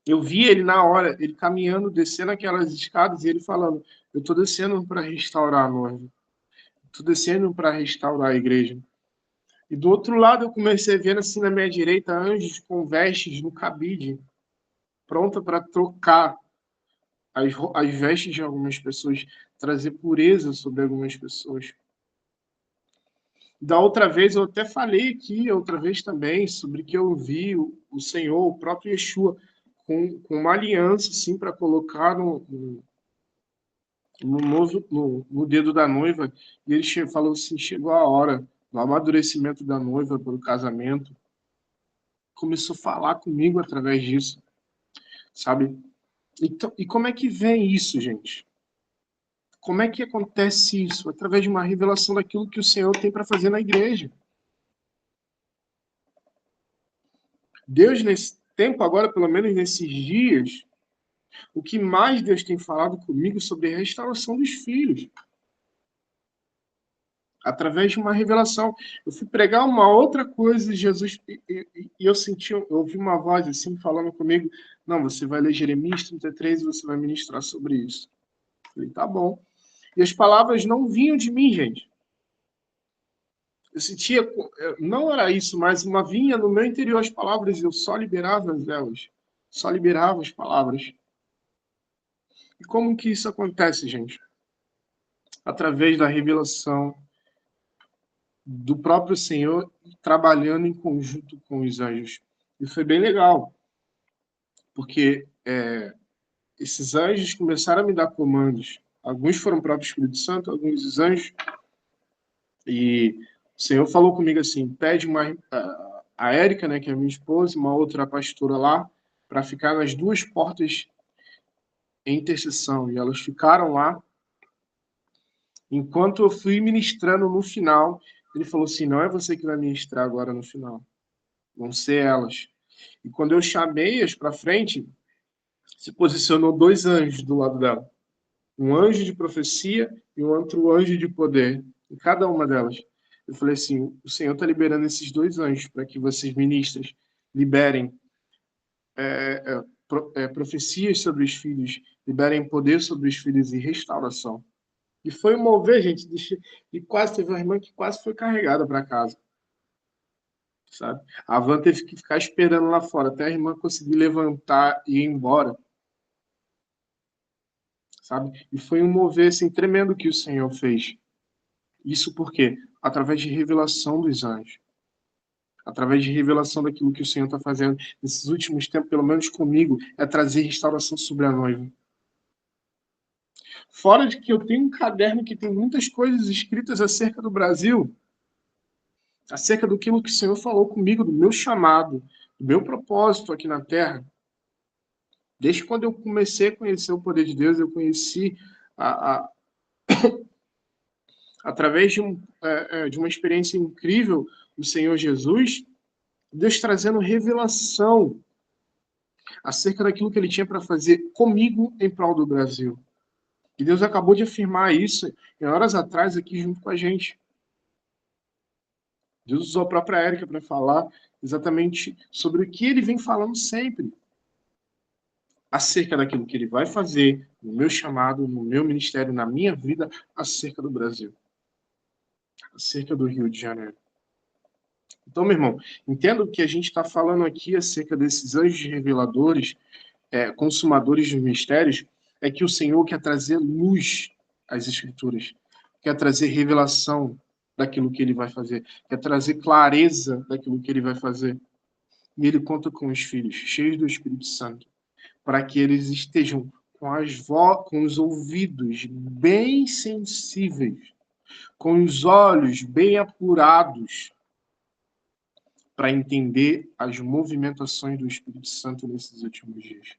Eu vi ele na hora, ele caminhando, descendo aquelas escadas e ele falando: eu estou descendo para restaurar a noiva. Estou descendo para restaurar a igreja. E do outro lado eu comecei a ver assim na minha direita anjos com vestes no cabide, pronta para trocar as vestes de algumas pessoas, trazer pureza sobre algumas pessoas. Da outra vez, eu até falei aqui, outra vez também, sobre que eu vi o Senhor, o próprio Yeshua, com uma aliança, assim, para colocar no dedo da noiva, e ele falou assim, chegou a hora do amadurecimento da noiva pelo casamento. Começou a falar comigo através disso, sabe? Então, e como é que vem isso, gente? Como é que acontece isso? Através de uma revelação daquilo que o Senhor tem para fazer na igreja. Deus, nesse tempo agora, pelo menos nesses dias, o que mais Deus tem falado comigo sobre a restauração dos filhos. Através de uma revelação. Eu fui pregar uma outra coisa, Jesus, e eu ouvi uma voz assim falando comigo: não, você vai ler Jeremias 33 e você vai ministrar sobre isso. Eu falei, tá bom. E as palavras não vinham de mim, gente. Eu sentia, não era isso, mas uma vinha no meu interior as palavras e eu só liberava elas. Só liberava as palavras. E como que isso acontece, gente? Através da revelação do próprio Senhor trabalhando em conjunto com os anjos. E foi bem legal, porque esses anjos começaram a me dar comandos. Alguns foram o próprio Espírito Santo, alguns os anjos. E o Senhor falou comigo assim, pede a Érica, né, que é a minha esposa, uma outra pastora lá, para ficar nas duas portas em intercessão. E elas ficaram lá. Enquanto eu fui ministrando no final, Ele falou assim, não é você que vai ministrar agora no final. Vão ser elas. E quando eu chamei-as para frente, se posicionou 2 anjos do lado dela. Um anjo de profecia e um outro anjo de poder. Em cada uma delas. Eu falei assim, o Senhor está liberando esses 2 anjos para que vocês, ministras, liberem profecias sobre os filhos, liberem poder sobre os filhos e restauração. E foi um mover, gente, e quase teve uma irmã que quase foi carregada para casa. Sabe? A van teve que ficar esperando lá fora até a irmã conseguir levantar e ir embora. Sabe? E foi um mover assim, tremendo que o Senhor fez. Isso por quê? Através de revelação dos anjos. Através de revelação daquilo que o Senhor está fazendo nesses últimos tempos, pelo menos comigo, é trazer restauração sobre a noiva. Fora de que eu tenho um caderno que tem muitas coisas escritas acerca do Brasil, acerca do que o Senhor falou comigo, do meu chamado, do meu propósito aqui na Terra. Desde quando eu comecei a conhecer o poder de Deus, eu conheci através de uma experiência incrível do Senhor Jesus, Deus trazendo revelação acerca daquilo que Ele tinha para fazer comigo em prol do Brasil. E Deus acabou de afirmar isso em horas atrás aqui junto com a gente. Deus usou a própria Érica para falar exatamente sobre o que Ele vem falando sempre. Acerca daquilo que Ele vai fazer no meu chamado, no meu ministério, na minha vida, acerca do Brasil. Acerca do Rio de Janeiro. Então, meu irmão, entendo que a gente está falando aqui acerca desses anjos reveladores, consumadores dos mistérios, é que o Senhor quer trazer luz às Escrituras, quer trazer revelação daquilo que Ele vai fazer, quer trazer clareza daquilo que Ele vai fazer. E Ele conta com os filhos, cheios do Espírito Santo, para que eles estejam com os ouvidos bem sensíveis, com os olhos bem apurados, para entender as movimentações do Espírito Santo nesses últimos dias.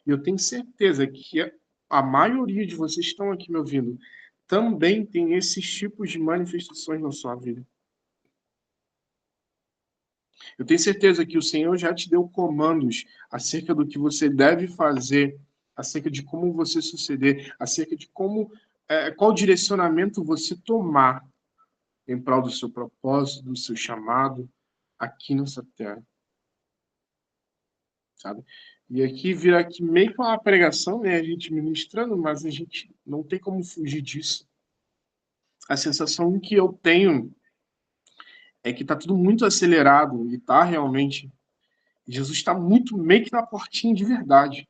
E eu tenho certeza que a maioria de vocês que estão aqui me ouvindo também tem esses tipos de manifestações na sua vida. Eu tenho certeza que o Senhor já te deu comandos acerca do que você deve fazer, acerca de como você suceder, acerca de qual direcionamento você tomar em prol do seu propósito, do seu chamado aqui nessa terra. Sabe? E aqui vira aqui meio que uma pregação, né? A gente ministrando, mas a gente não tem como fugir disso. A sensação que eu tenho é que está tudo muito acelerado e está realmente. Jesus está muito meio que na portinha de verdade.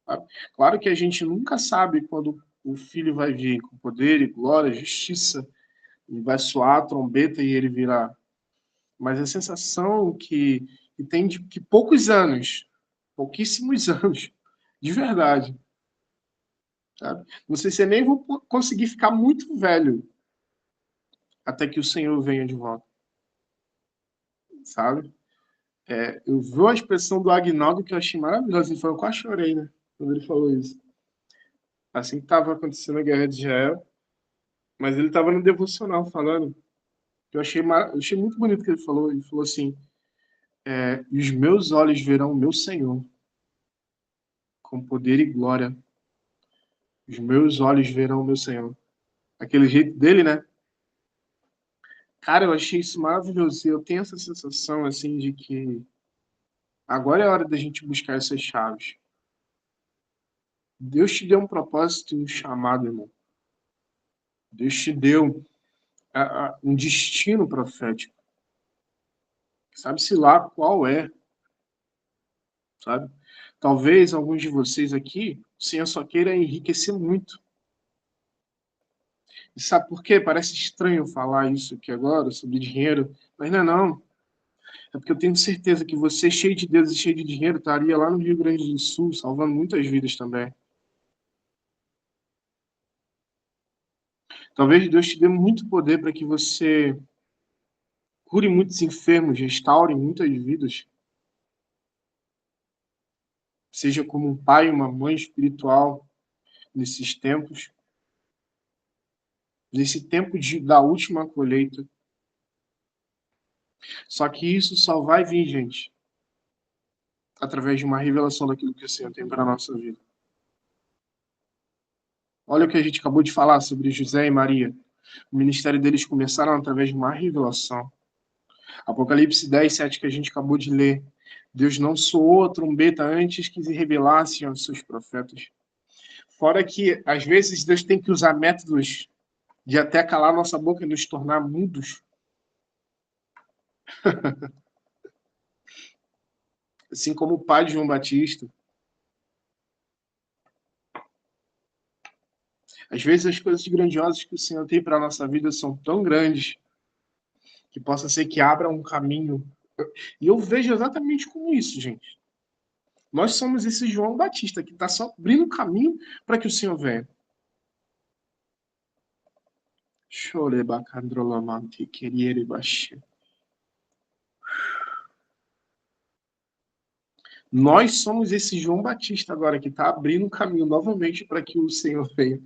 Sabe? Claro que a gente nunca sabe quando o Filho vai vir com poder e glória, justiça, e vai soar a trombeta e ele virá. Mas a sensação que tem de que poucos anos, pouquíssimos anos, de verdade, sabe? Não sei se eu nem vou conseguir ficar muito velho até que o Senhor venha de volta, sabe? Eu vi a expressão do Agnaldo que eu achei maravilhosa. Ele falou, eu quase chorei, né? Quando ele falou isso. Assim que estava acontecendo a guerra de Israel, mas ele estava no devocional falando, que eu achei muito bonito o que ele falou. Ele falou assim, e os meus olhos verão o meu Senhor com poder e glória. Os meus olhos verão o meu Senhor. Aquele jeito dele, né? Cara, eu achei isso maravilhoso. E eu tenho essa sensação, assim, de que agora é a hora da gente buscar essas chaves. Deus te deu um propósito e um chamado, irmão. Deus te deu um destino profético. Sabe-se lá qual é, sabe? Talvez alguns de vocês aqui, o Senhor só queira enriquecer muito. E sabe por quê? Parece estranho falar isso aqui agora, sobre dinheiro, mas não é não. É porque eu tenho certeza que você, cheio de Deus e cheio de dinheiro, estaria lá no Rio Grande do Sul, salvando muitas vidas também. Talvez Deus te dê muito poder para que você cure muitos enfermos, restaure muitas vidas. Seja como um pai, uma mãe espiritual nesses tempos. nesse tempo da última colheita. Só que isso só vai vir, gente, através de uma revelação daquilo que o Senhor tem para a nossa vida. Olha o que a gente acabou de falar sobre José e Maria. O ministério deles começaram através de uma revelação. Apocalipse 10, 7, que a gente acabou de ler. Deus não soou a trombeta antes que se revelasse aos seus profetas. Fora que, às vezes, Deus tem que usar métodos de até calar nossa boca e nos tornar mudos. Assim como o pai de João Batista. Às vezes as coisas grandiosas que o Senhor tem para a nossa vida são tão grandes que possa ser que abra um caminho. E eu vejo exatamente como isso, gente. Nós somos esse João Batista que está só abrindo caminho para que o Senhor venha. Nós somos esse João Batista agora que está abrindo um caminho novamente para que o Senhor venha.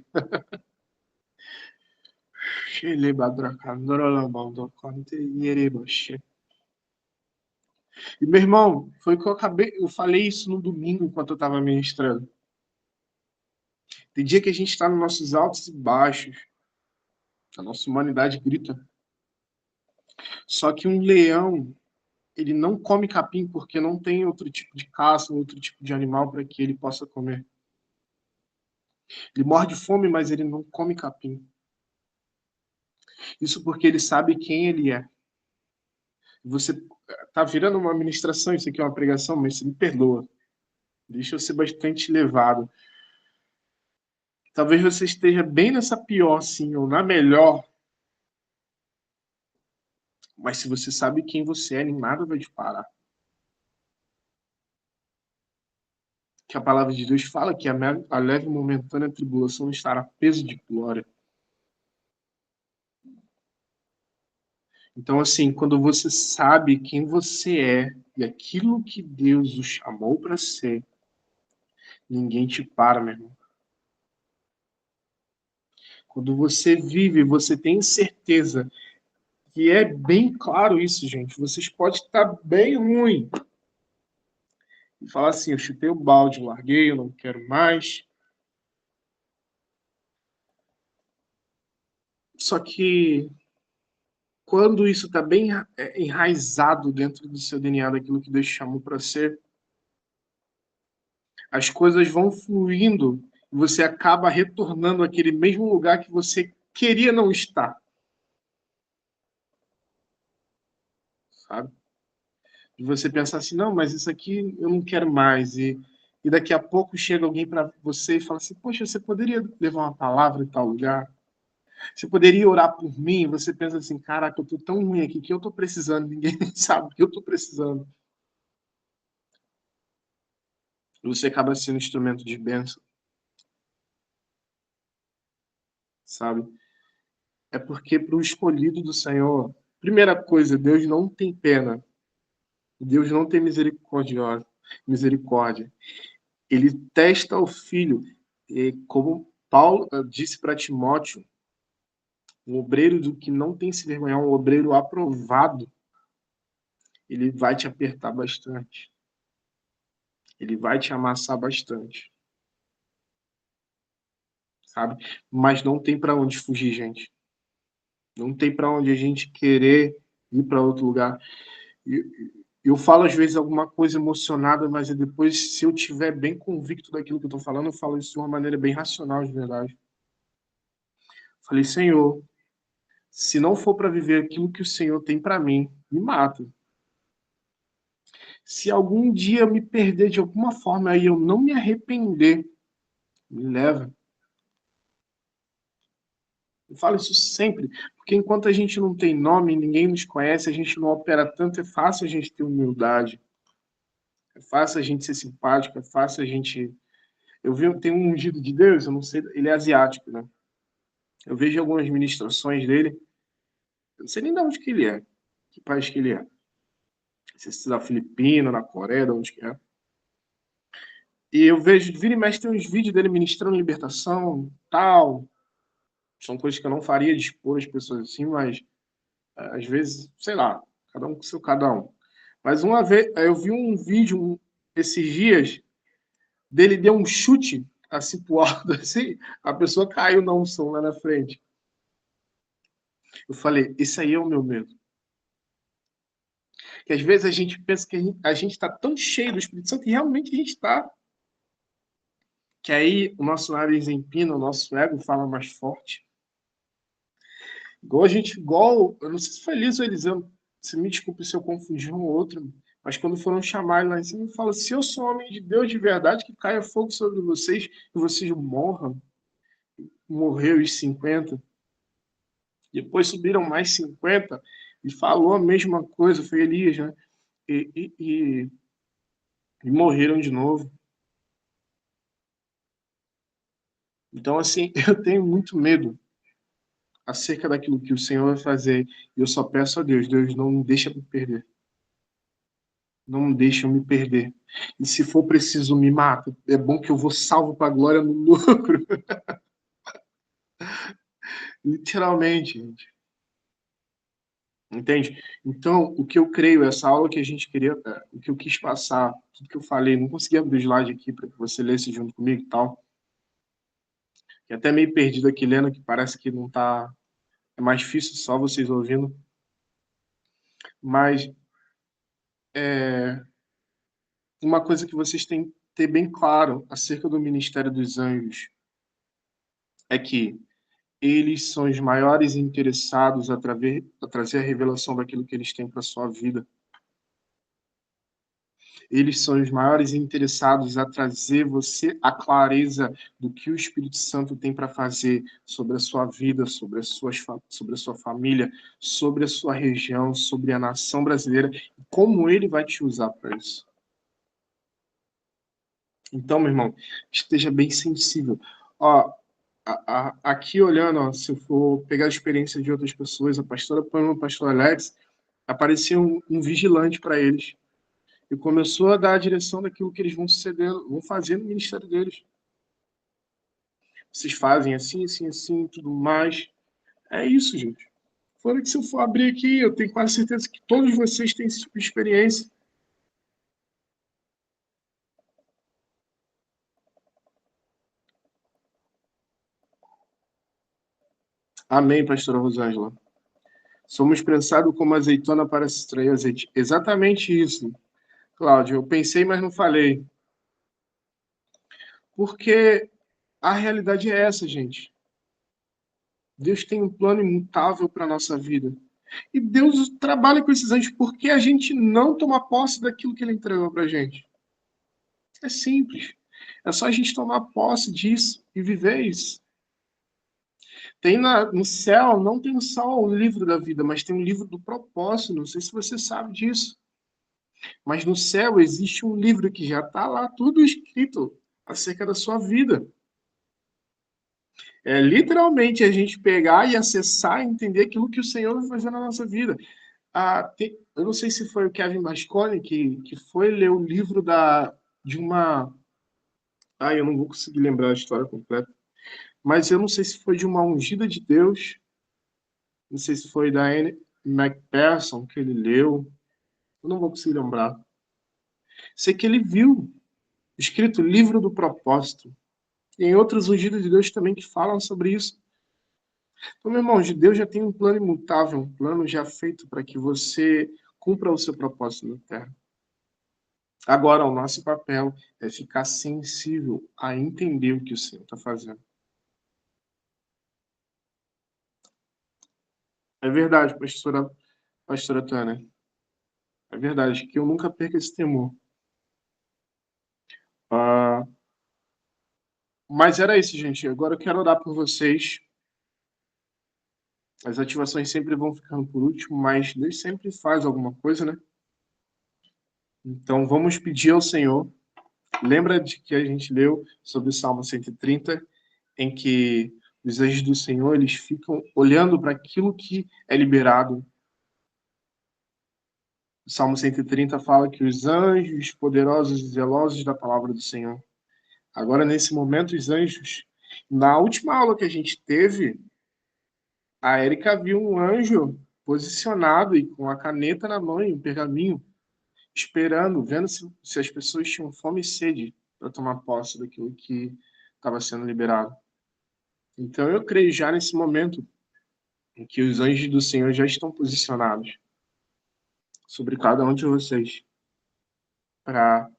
E meu irmão, foi que eu falei isso no domingo enquanto eu estava ministrando. Tem dia que a gente está nos nossos altos e baixos, a nossa humanidade grita. Só que um leão, ele não come capim porque não tem outro tipo de caça, outro tipo de animal para que ele possa comer. Ele morre de fome, mas ele não come capim. Isso porque ele sabe quem ele é. Você tá virando uma ministração, isso aqui é uma pregação, mas você me perdoa. Deixa eu ser bastante levado. Talvez você esteja bem nessa pior, sim, ou na melhor. Mas se você sabe quem você é, nem nada vai te parar. Que a palavra de Deus fala que a leve e momentânea tribulação estará peso de glória. Então, assim, quando você sabe quem você é e aquilo que Deus o chamou para ser, ninguém te para, meu irmão. Quando você vive, você tem certeza que é bem claro isso, gente. Vocês podem estar bem ruim e falar assim, eu chutei o balde, eu larguei, eu não quero mais. Só que quando isso está bem enraizado dentro do seu DNA, daquilo que Deus chamou para ser, as coisas vão fluindo e você acaba retornando àquele mesmo lugar que você queria não estar. Sabe? E você pensar assim, não, mas isso aqui eu não quero mais. E daqui a pouco chega alguém para você e fala assim, poxa, você poderia levar uma palavra em tal lugar? Você poderia orar por mim? E você pensa assim, caraca, eu tô tão ruim aqui que eu tô precisando, ninguém sabe que eu tô precisando. E você acaba sendo instrumento de bênção, sabe? É porque para o escolhido do Senhor, primeira coisa, Deus não tem pena. Deus não tem misericórdia. Ele testa o filho. E como Paulo disse para Timóteo, um obreiro do que não tem se vergonhar, um obreiro aprovado, ele vai te apertar bastante. Ele vai te amassar bastante. Sabe? Mas não tem para onde fugir, gente. Não tem para onde a gente querer ir para outro lugar. Eu falo às vezes alguma coisa emocionada, mas depois, se eu tiver bem convicto daquilo que eu estou falando, eu falo isso de uma maneira bem racional, de verdade. Falei, Senhor, se não for para viver aquilo que o Senhor tem para mim, me mata. Se algum dia eu me perder de alguma forma e eu não me arrepender, me leva. Eu falo isso sempre, porque enquanto a gente não tem nome, ninguém nos conhece, a gente não opera tanto, é fácil a gente ter humildade. É fácil a gente ser simpático, é fácil a gente... Eu vi, tem um ungido de Deus, eu não sei, ele é asiático, né? Eu vejo algumas ministrações dele, eu não sei nem de onde que ele é, que país que ele é. Não sei se é da Filipina, na Coreia, de onde que é. E eu vejo, vira e mexe, tem uns vídeos dele ministrando libertação, tal. São coisas que eu não faria de expor as pessoas assim, mas às vezes, sei lá, cada um com seu cada um. Mas uma vez, eu vi um vídeo esses dias, dele deu um chute assim pro alto, assim, a pessoa caiu na unção lá na frente. Eu falei, esse aí é o meu medo. Que às vezes a gente pensa que a gente está tão cheio do Espírito Santo, e realmente a gente está, que aí o nosso nariz empina, o nosso ego fala mais forte. Igual, eu não sei se foi Liz ou Eliseu, se me desculpe se eu confundi um ou outro, mas quando foram chamar lá em cima, fala, se eu sou homem de Deus de verdade, que caia fogo sobre vocês e vocês morram. Morreu os 50. Depois subiram mais 50 e falou a mesma coisa, foi Elias, né? E morreram de novo. Então, assim, eu tenho muito medo acerca daquilo que o Senhor vai fazer. E eu só peço a Deus, Deus, não me deixa me perder. Não me deixa me perder. E se for preciso, me mata. É bom que eu vou salvo para a glória no lucro. Literalmente, gente. Entende? Então, o que eu creio, essa aula que a gente queria, o que eu quis passar, tudo que eu falei, não consegui abrir o slide aqui para que você lesse junto comigo e tal. E até meio perdido aqui lendo, que parece que não tá. É mais difícil só vocês ouvindo. Mas uma coisa que vocês têm que ter bem claro acerca do ministério dos anjos é que eles são os maiores interessados a trazer a revelação daquilo que eles têm para sua vida. Eles são os maiores interessados a trazer você a clareza do que o Espírito Santo tem para fazer sobre a sua vida, sobre a sua família, sobre a sua região, sobre a nação brasileira, e como ele vai te usar para isso. Então, meu irmão, esteja bem sensível. Ó, aqui olhando, ó, se eu for pegar a experiência de outras pessoas, a pastora Pamela, o pastor Alex, apareceu um vigilante para eles e começou a dar a direção daquilo que eles vão fazer no ministério deles. Vocês fazem assim, assim, assim, tudo mais. É isso, gente. Fora que se eu for abrir aqui, eu tenho quase certeza que todos vocês têm esse tipo de experiência. Amém, pastora Rosângela. Somos prensados como azeitona para se extrair azeite. Exatamente isso, Cláudio. Eu pensei, mas não falei. Porque a realidade é essa, gente. Deus tem um plano imutável para a nossa vida. E Deus trabalha com esses anjos porque a gente não toma posse daquilo que ele entregou para a gente. É simples. É só a gente tomar posse disso e viver isso. No céu, não tem só o livro da vida, mas tem um livro do propósito. Não sei se você sabe disso. Mas no céu existe um livro que já está lá tudo escrito acerca da sua vida. É literalmente a gente pegar e acessar e entender aquilo que o Senhor vai fazer na nossa vida. Eu não sei se foi o Kevin Bascone que foi ler o livro de uma. Eu não vou conseguir lembrar a história completa. Mas eu não sei se foi de uma ungida de Deus. Não sei se foi da Anne McPherson que ele leu. Eu não vou conseguir lembrar. Sei que ele viu escrito Livro do Propósito. E em outros ungidos de Deus também que falam sobre isso. Então, meu irmão, Deus já tem um plano imutável, um plano já feito para que você cumpra o seu propósito na Terra. Agora, o nosso papel é ficar sensível a entender o que o Senhor está fazendo. É verdade, pastora Tânia. É verdade, que eu nunca perca esse temor. Ah, mas era isso, gente. Agora eu quero orar por vocês. As ativações sempre vão ficando por último, mas Deus sempre faz alguma coisa, né? Então vamos pedir ao Senhor. Lembra de que a gente leu sobre o Salmo 130, em que os anjos do Senhor eles ficam olhando para aquilo que é liberado. O Salmo 130 fala que os anjos poderosos e zelosos da palavra do Senhor. Agora, nesse momento, os anjos, na última aula que a gente teve, a Érica viu um anjo posicionado e com a caneta na mão e um pergaminho, esperando, vendo se as pessoas tinham fome e sede para tomar posse daquilo que estava sendo liberado. Então eu creio já nesse momento em que os anjos do Senhor já estão posicionados sobre cada um de vocês, para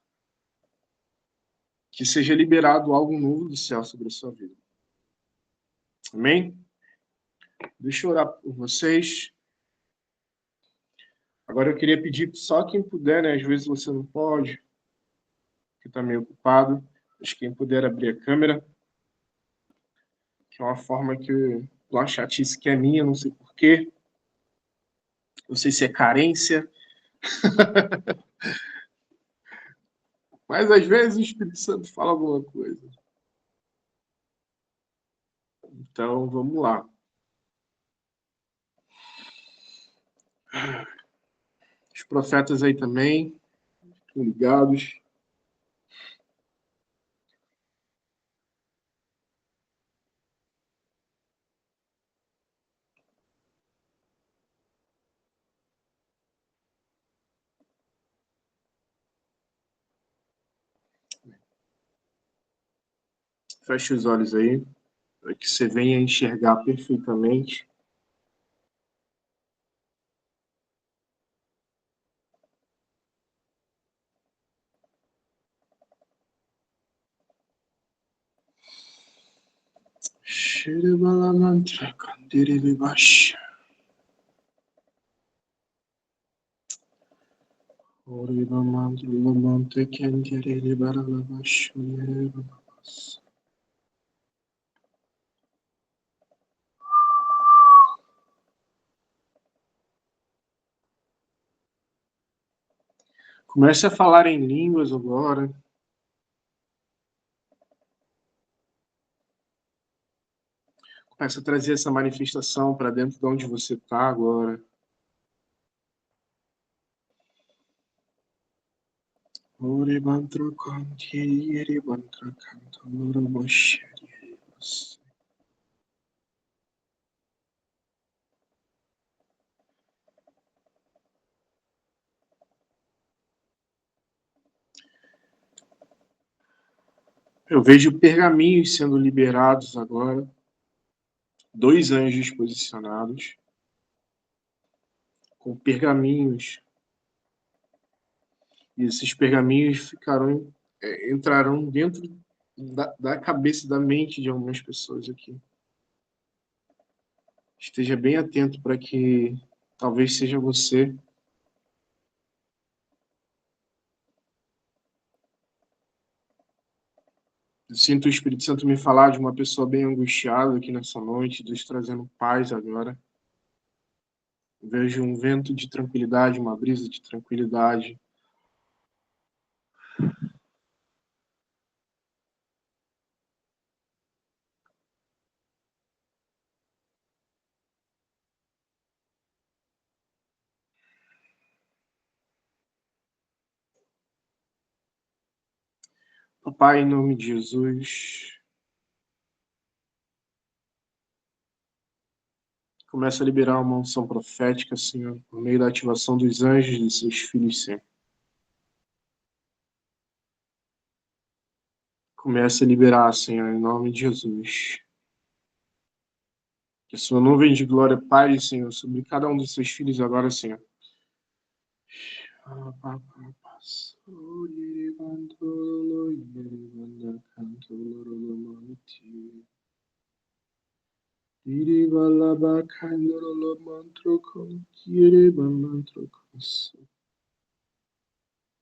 que seja liberado algo novo do céu sobre a sua vida. Amém? Deixa eu orar por vocês. Agora eu queria pedir só quem puder, né? Às vezes você não pode, que está meio ocupado, mas quem puder abrir a câmera, que é uma forma que uma chatice que é minha, não sei porquê. Não sei se é carência, mas às vezes o Espírito Santo fala alguma coisa. Então, vamos lá. Os profetas aí também, estão ligados. Feche os olhos aí, para que você venha enxergar perfeitamente. Shiribalamantra kandiribasha. Oribamantra lamante kandiribaralavasha. Comece a falar em línguas agora. Comece a trazer essa manifestação para dentro de onde você está agora. Oribantra kandiribandra kantorabasha. Eu vejo pergaminhos sendo liberados agora. 2 anjos posicionados com pergaminhos. E esses pergaminhos entrarão dentro da cabeça, da mente de algumas pessoas aqui. Esteja bem atento para que talvez seja você. Eu sinto o Espírito Santo me falar de uma pessoa bem angustiada aqui nessa noite, Deus trazendo paz agora. Eu vejo um vento de tranquilidade, uma brisa de tranquilidade. Pai, em nome de Jesus, começa a liberar uma unção profética, Senhor, por meio da ativação dos anjos de seus filhos, Senhor. Começa a liberar, Senhor, em nome de Jesus. Que a sua nuvem de glória pare, Senhor, sobre cada um dos seus filhos agora, Senhor.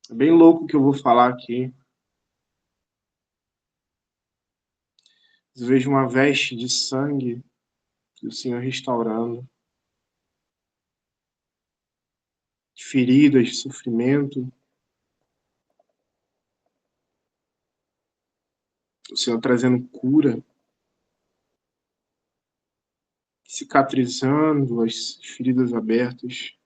É bem louco o que eu vou falar aqui. Eu vejo uma veste de sangue do Senhor restaurando. De feridas, de sofrimento. O Senhor trazendo cura. Cicatrizando as feridas abertas.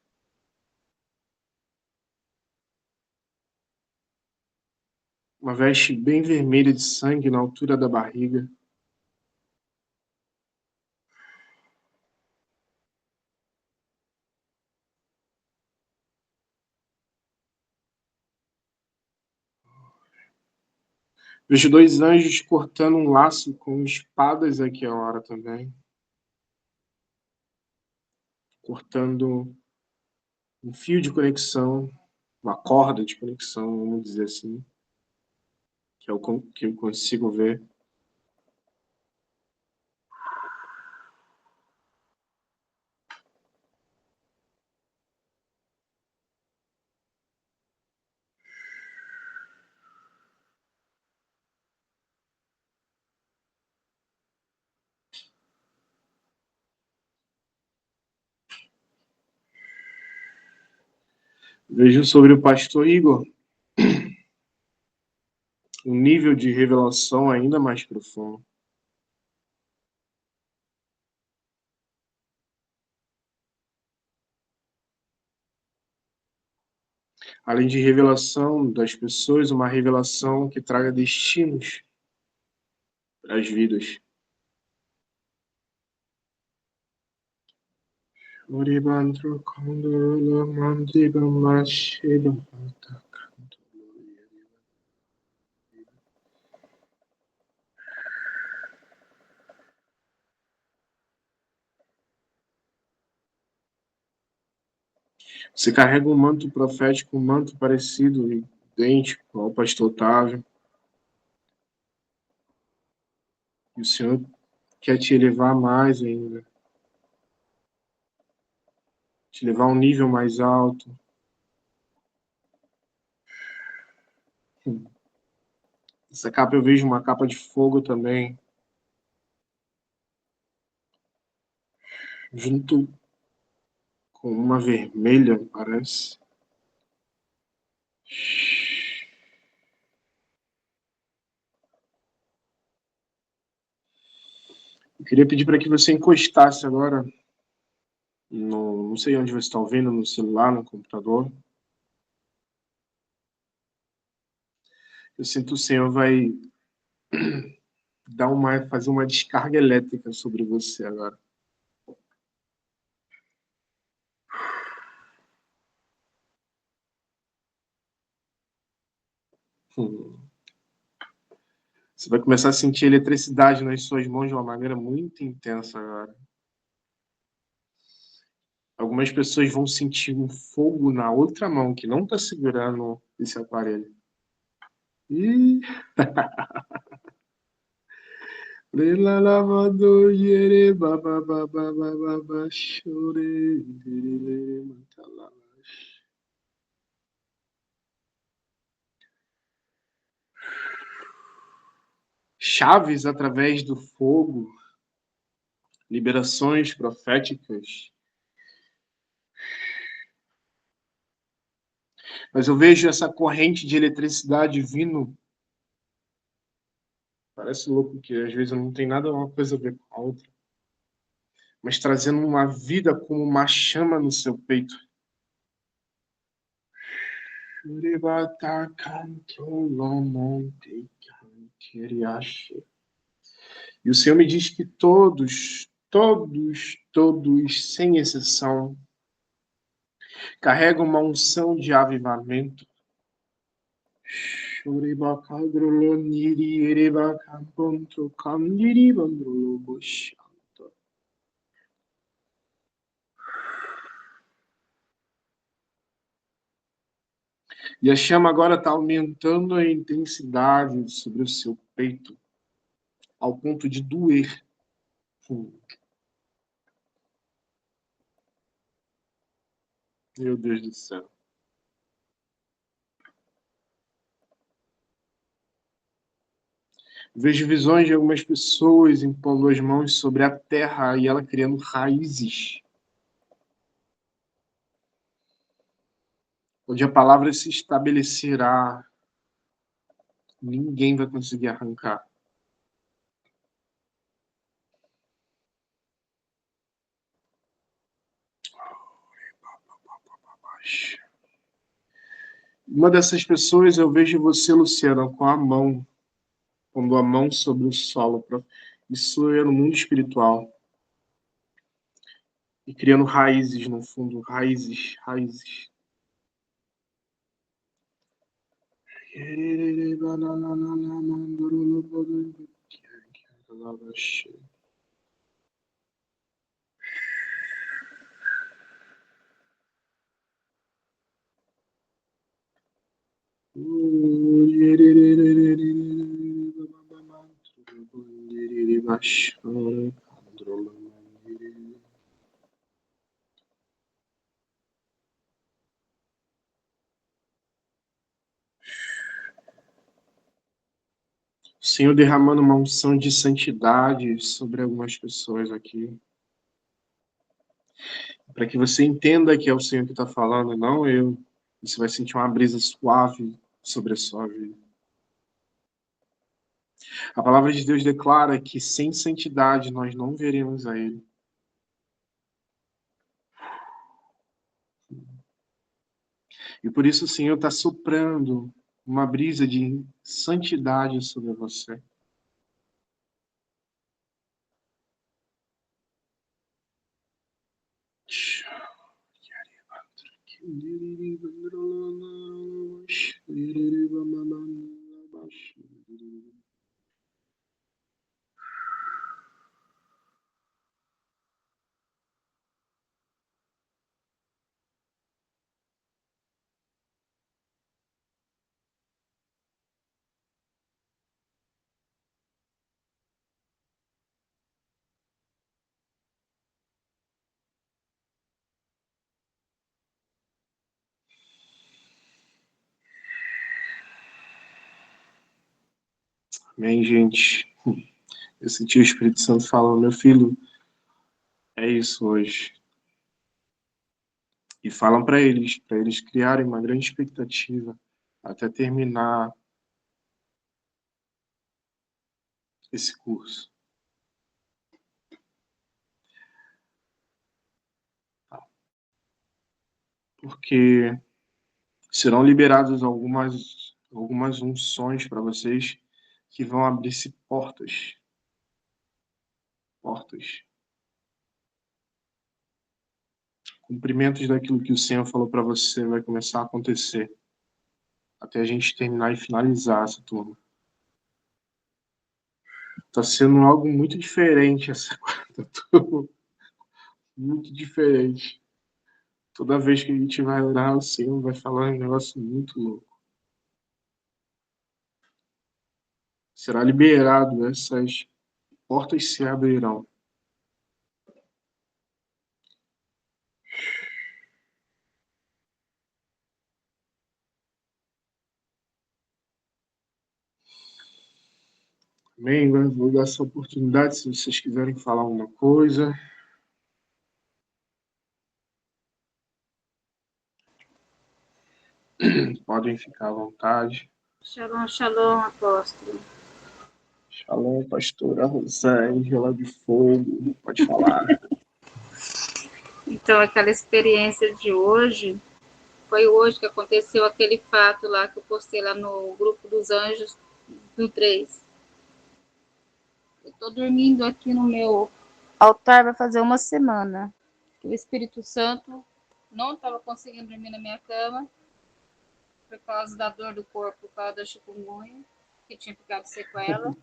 Uma veste bem vermelha de sangue na altura da barriga. Vejo dois anjos cortando um laço com espadas aqui a hora também. Cortando um fio de conexão, uma corda de conexão, vamos dizer assim, que é o que eu consigo ver. Vejo sobre o pastor Igor um nível de revelação ainda mais profundo. Além de revelação das pessoas, uma revelação que traga destinos para as vidas. Você carrega um manto profético, um manto parecido, idêntico ao pastor Otávio. E o Senhor quer te elevar mais ainda. Te levar a um nível mais alto. Essa capa eu vejo uma capa de fogo também. Junto com uma vermelha, parece. Eu queria pedir para que você encostasse agora, não sei onde você está ouvindo, no celular, no computador. Eu sinto o Senhor vai fazer uma descarga elétrica sobre você agora. Você vai começar a sentir eletricidade nas suas mãos de uma maneira muito intensa agora. Algumas pessoas vão sentir um fogo na outra mão que não está segurando esse aparelho. Ih! Chaves através do fogo, liberações proféticas. Mas eu vejo essa corrente de eletricidade vindo. Parece louco que às vezes não tem nada uma coisa a ver com a outra. Mas trazendo uma vida como uma chama no seu peito. E o Senhor me diz que todos, sem exceção, carregam uma unção de avivamento. E a chama agora está aumentando a intensidade sobre o seu peito, ao ponto de doer. Meu Deus do céu. Vejo visões de algumas pessoas impondo as mãos sobre a terra e ela criando raízes. Onde a palavra se estabelecerá, ninguém vai conseguir arrancar. Uma dessas pessoas eu vejo você, Luciana, com a mão, pondo a mão sobre o solo. Isso é no mundo espiritual. E criando raízes no fundo, raízes. Senhor derramando uma unção de santidade sobre algumas pessoas aqui. Para que você entenda que é o Senhor que está falando, não eu. Você vai sentir uma brisa suave sobre a sua vida. A palavra de Deus declara que sem santidade nós não veremos a Ele. E por isso o Senhor está soprando uma brisa de santidade sobre você. Amém, gente? Eu senti o Espírito Santo falando, meu filho, é isso hoje. E falam para eles criarem uma grande expectativa até terminar esse curso. Porque serão liberadas algumas unções para vocês que vão abrir-se portas. Portas. Cumprimentos daquilo que o Senhor falou para você vai começar a acontecer. Até a gente terminar e finalizar essa turma. Está sendo algo muito diferente essa quarta turma. Muito diferente. Toda vez que a gente vai orar, o Senhor vai falar um negócio muito louco. Será liberado, essas portas se abrirão. Amém? Vou dar essa oportunidade se vocês quiserem falar alguma coisa. Podem ficar à vontade.
Shalom, shalom, apóstolo.
Shalom, pastora Rosângela de Fogo. Pode falar.
Então, aquela experiência de hoje, foi hoje que aconteceu aquele fato lá que eu postei lá no grupo dos anjos do 3. Eu estou dormindo aqui no meu altar vai fazer uma semana. O Espírito Santo não estava conseguindo dormir na minha cama por causa da dor do corpo, por causa da chikungunya, que tinha ficado sequela.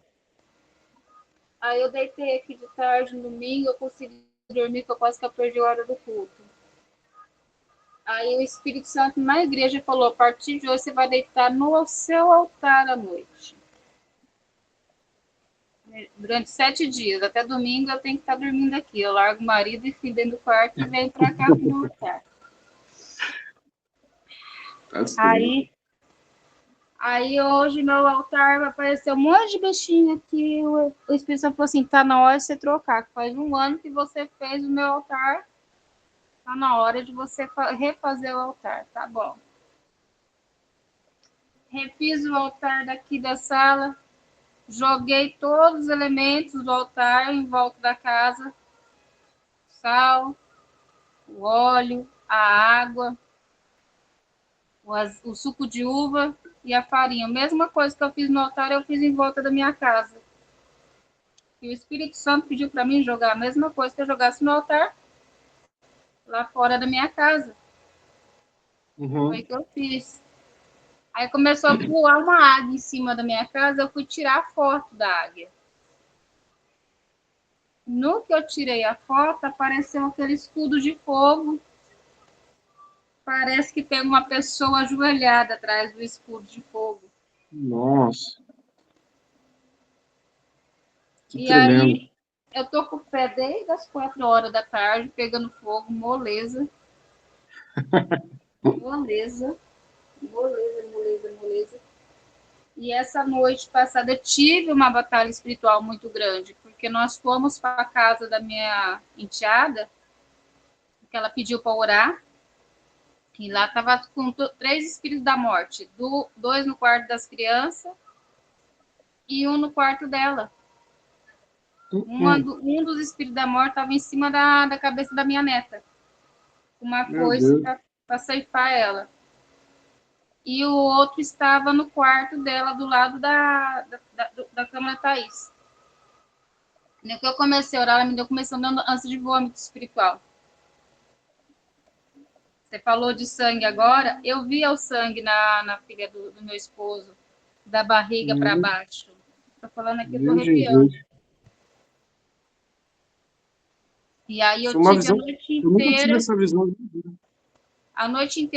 Aí eu deitei aqui de tarde, no domingo, eu consegui dormir, que eu quase que eu perdi a hora do culto. Aí o Espírito Santo na igreja falou, a partir de hoje você vai deitar no seu altar à noite. Durante 7 dias, até domingo eu tenho que estar dormindo aqui. Eu largo o marido e filho dentro do quarto e venho para cá pro meu altar. Aí hoje meu altar vai aparecer um monte de bichinho aqui. O Espírito Santo falou assim, tá na hora de você trocar. Faz 1 ano que você fez o meu altar. Tá na hora de você refazer o altar, tá bom. Refiz o altar daqui da sala. Joguei todos os elementos do altar em volta da casa. Sal, o óleo, a água, o suco de uva e a farinha. A mesma coisa que eu fiz no altar, eu fiz em volta da minha casa. E o Espírito Santo pediu para mim jogar a mesma coisa que eu jogasse no altar lá fora da minha casa.
Uhum.
Foi o que eu fiz. Aí começou a voar uma águia em cima da minha casa, eu fui tirar a foto da águia. No que eu tirei a foto, apareceu aquele escudo de fogo. Parece que tem uma pessoa ajoelhada atrás do escudo de fogo.
Nossa. Que
E
tremendo.
aí, eu tô com o pé desde as 4 horas da tarde, pegando fogo, moleza. Moleza. Moleza, moleza, moleza. E essa noite passada eu tive uma batalha espiritual muito grande, porque nós fomos para a casa da minha enteada, que ela pediu para orar, e lá estava com 3 espíritos da morte, 2 no quarto das crianças e um no quarto dela. Um dos espíritos da morte estava em cima da cabeça da minha neta, com uma
Meu
foice
Deus.
para ceifar ela. E o outro estava no quarto dela, do lado da cama da Thaís. No que eu comecei a orar, ela me deu começando ânsia de vômito espiritual. Você falou de sangue agora, eu via o sangue na filha do meu esposo, da barriga para baixo. Estou falando aqui, estou
Meu
arrepiando.
Jesus.
E aí eu
Foi uma
tive a
visão.
noite
Eu nunca tive
inteira,
essa visão.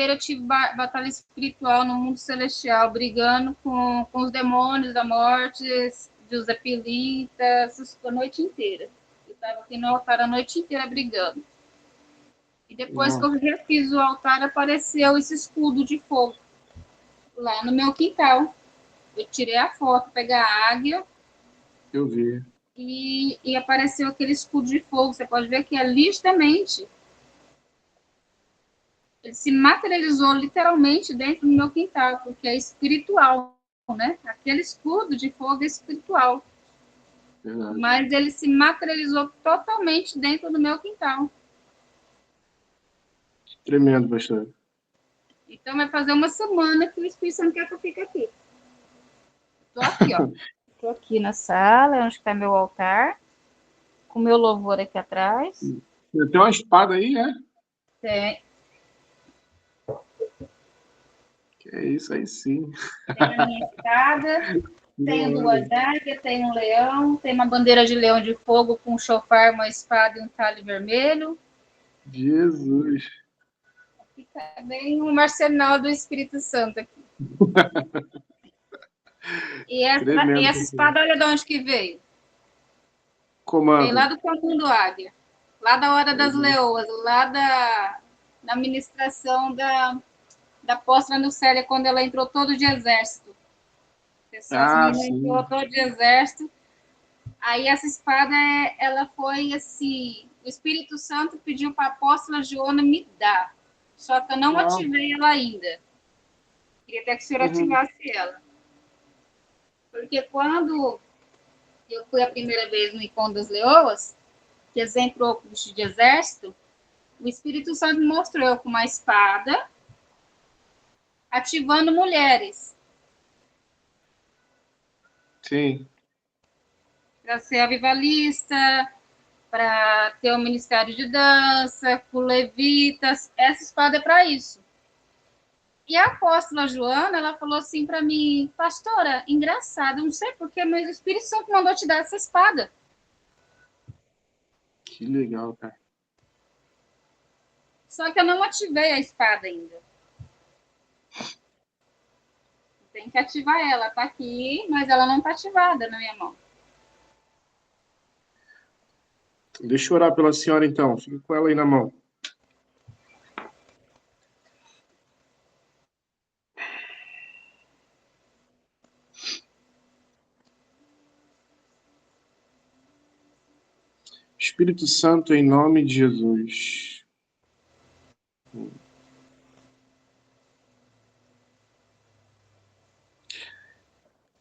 eu tive batalha espiritual no mundo celestial, brigando com os demônios da morte, dos epilitas, a noite inteira. Eu estava aqui no altar a noite inteira brigando. E depois que eu
Nossa,
refiz o altar, apareceu esse escudo de fogo lá no meu quintal. Eu tirei a foto, peguei a águia
eu vi.
e apareceu aquele escudo de fogo. Você pode ver que é nitidamente. Ele se materializou literalmente dentro do meu quintal, porque é espiritual, né? Aquele escudo de fogo é espiritual.
Verdade.
Mas ele se materializou totalmente dentro do meu quintal.
Tremendo, pastor.
Então vai fazer uma semana que o Espírito Santo quer que eu fique aqui. Estou aqui, ó. Estou aqui na sala, onde está meu altar, com meu louvor aqui atrás.
Tem uma espada aí, é?
Tem,
Que é isso aí sim.
tem a minha espada, tem
Não,
duas águias, tem um leão, tem uma bandeira de leão de fogo com um chofar, uma espada e um talhe vermelho.
Jesus.
Fica bem um arsenal do Espírito Santo aqui. E
Tremendo,
essa
pastor.
espada, olha de onde que veio. Veio lá
Comando.
do Comum do Águia, lá da Hora das Leoas, lá da ministração da apóstola Nucélia, quando ela entrou todo de exército. As
Ah,
meninas entrou
sim.
todo de exército. Aí essa espada, ela foi assim, o Espírito Santo pediu para a apóstola Joana me dar, só que eu não
Uau.
ativei ela ainda. Queria até que o senhor
Uhum.
ativasse ela. Porque quando eu fui a primeira vez no Encontro das Leoas, que entrou com o de exército, o Espírito Santo me mostrou eu com uma espada, ativando mulheres,
Sim.
para ser avivalista, para ter um ministério de dança, com levitas. Essa espada é para isso. E a apóstola Joana, ela falou assim para mim, pastora, engraçado, não sei porquê, mas o Espírito Santo mandou te dar essa espada.
Que legal, cara.
Só que eu não ativei a espada ainda. Tem que ativar ela, tá aqui, mas ela não tá ativada na minha mão.
Deixa eu orar pela senhora, então. Fica com ela aí na mão. Espírito Santo, em nome de Jesus.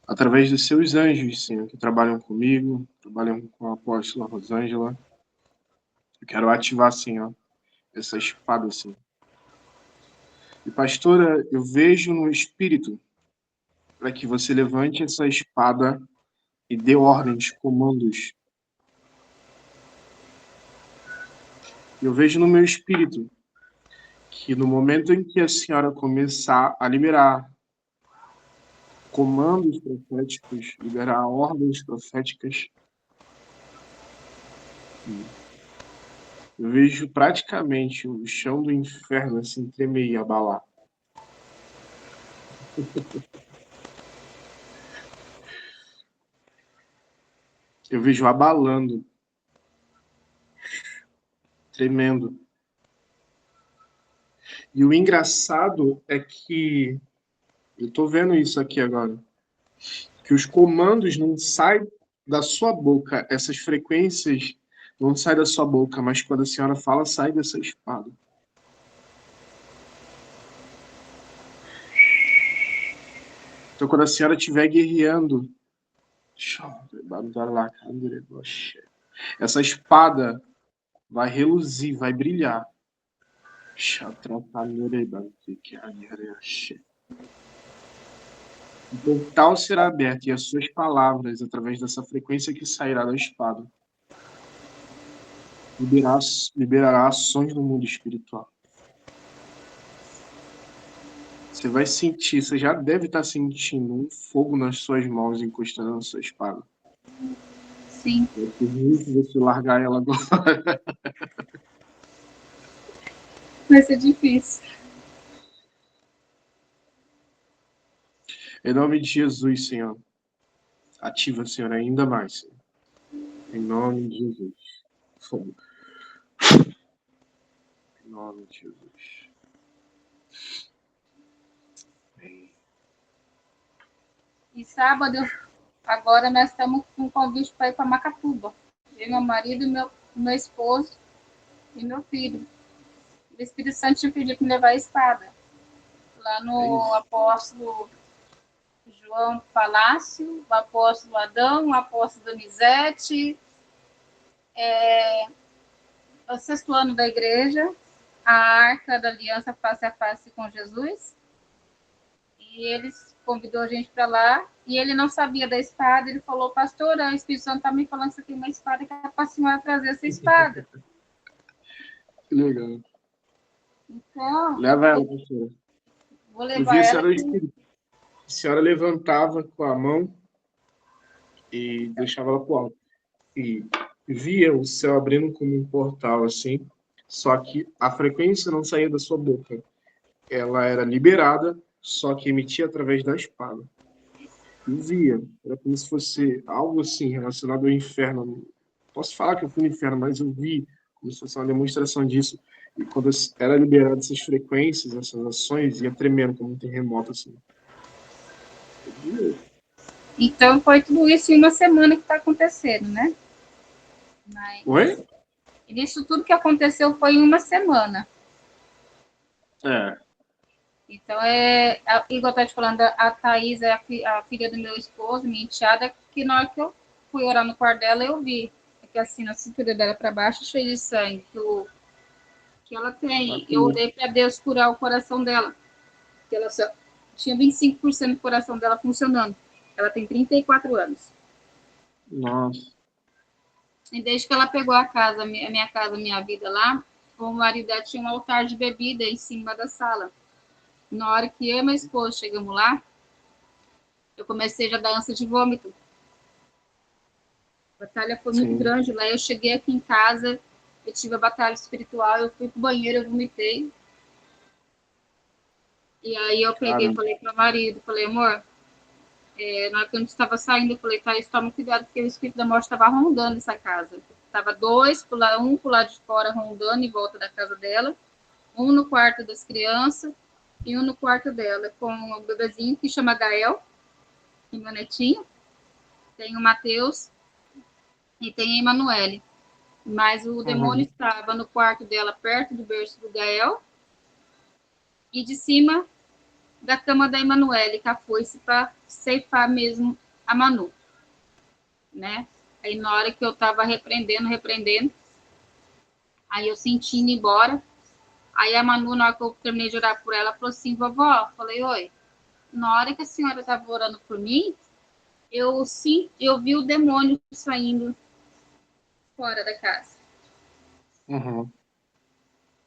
Através dos seus anjos, Senhor, que trabalham comigo, trabalham com a apóstola Rosângela, eu quero ativar, Senhor, essa espada, Senhor. E, pastora, eu vejo no Espírito para que você levante essa espada e dê ordens, comandos. Eu vejo no meu Espírito que no momento em que a senhora começar a liberar comandos proféticos, liberar ordens proféticas. Eu vejo praticamente o chão do inferno assim tremer e abalar. Eu vejo abalando, tremendo. E o engraçado é que eu tô vendo isso aqui agora, que os comandos não saem da sua boca, essas frequências não saem da sua boca, mas quando a senhora fala, sai dessa espada. Então, quando a senhora estiver guerreando, essa espada vai reluzir, vai brilhar. O portal será aberto e as suas palavras, através dessa frequência que sairá da espada, liberará ações no mundo espiritual. Você vai sentir, você já deve estar sentindo um fogo nas suas mãos encostando na sua espada.
Sim.
Vai ser muito você largar ela agora.
Vai ser difícil.
Em nome de Jesus, Senhor. Ativa, Senhor, ainda mais, Senhor. Em nome de Jesus. Fogo. Em nome de Jesus. Amém.
E sábado, agora nós estamos com um convite para ir para Macatuba. Eu, meu marido, meu esposo e meu filho. O Espírito Santo tinha pedido para me levar a espada. Lá no apóstolo João Palácio, o apóstolo Adão, o apóstolo Donizete, o 6º ano da igreja, a Arca da Aliança face a face com Jesus. E eles convidou a gente para lá, e ele não sabia da espada, ele falou, pastor, o Espírito Santo está me falando que você tem uma espada, que é para a senhora trazer essa espada.
Que legal.
Então,
Leva ela, pastora.
vou
Eu
levar
vi a
ela
senhora,
aqui.
a senhora levantava com a mão e deixava ela pro alto. E via o céu abrindo como um portal, assim, só que a frequência não saía da sua boca. Ela era liberada, só que emitia através da espada. Eu via, era como se fosse algo assim, relacionado ao inferno. Posso falar que eu fui no inferno, mas eu vi como se fosse uma demonstração disso. E quando era liberado essas frequências, essas ações, ia tremendo como um terremoto, assim.
Então, foi tudo isso em uma semana que está acontecendo, né? Mas,
Oi?
isso tudo que aconteceu foi em uma semana.
É.
Então, igual eu estou te falando, a Thaís é a filha do meu esposo, minha enteada, que na hora que eu fui orar no quarto dela, eu vi que assim, na cintura dela para baixo, cheio de sangue, que ela tem. Eu orei para Deus curar o coração dela, que ela só tinha 25% do coração dela funcionando. Ela tem 34 anos.
Nossa.
E desde que ela pegou a minha casa, minha vida lá, o marido dela tinha um altar de bebida em cima da sala. Na hora que eu e meu esposo chegamos lá, eu comecei já a dar ânsia de vômito. A batalha foi muito grande lá. Eu cheguei aqui em casa, eu tive a batalha espiritual, eu fui pro banheiro, eu vomitei. E aí eu peguei e falei pro meu marido, falei, amor, na hora que a gente estava saindo, eu falei, Thaís, toma cuidado, porque o espírito da morte estava rondando essa casa. Tava um pro lado de fora rondando em volta da casa dela, um no quarto das crianças e um no quarto dela, com o bebezinho que chama Gael, e meu netinho. Tem o Matheus e tem a Emanuele. Mas o demônio estava no quarto dela, perto do berço do Gael, e de cima da cama da Emanuele, que a foice para ceifar mesmo a Manu, né? Aí na hora que eu estava repreendendo, aí eu senti indo embora. Aí a Manu, na hora que eu terminei de orar por ela, falou assim, vovó, falei, oi, na hora que a senhora estava orando por mim, eu vi o demônio saindo fora da casa.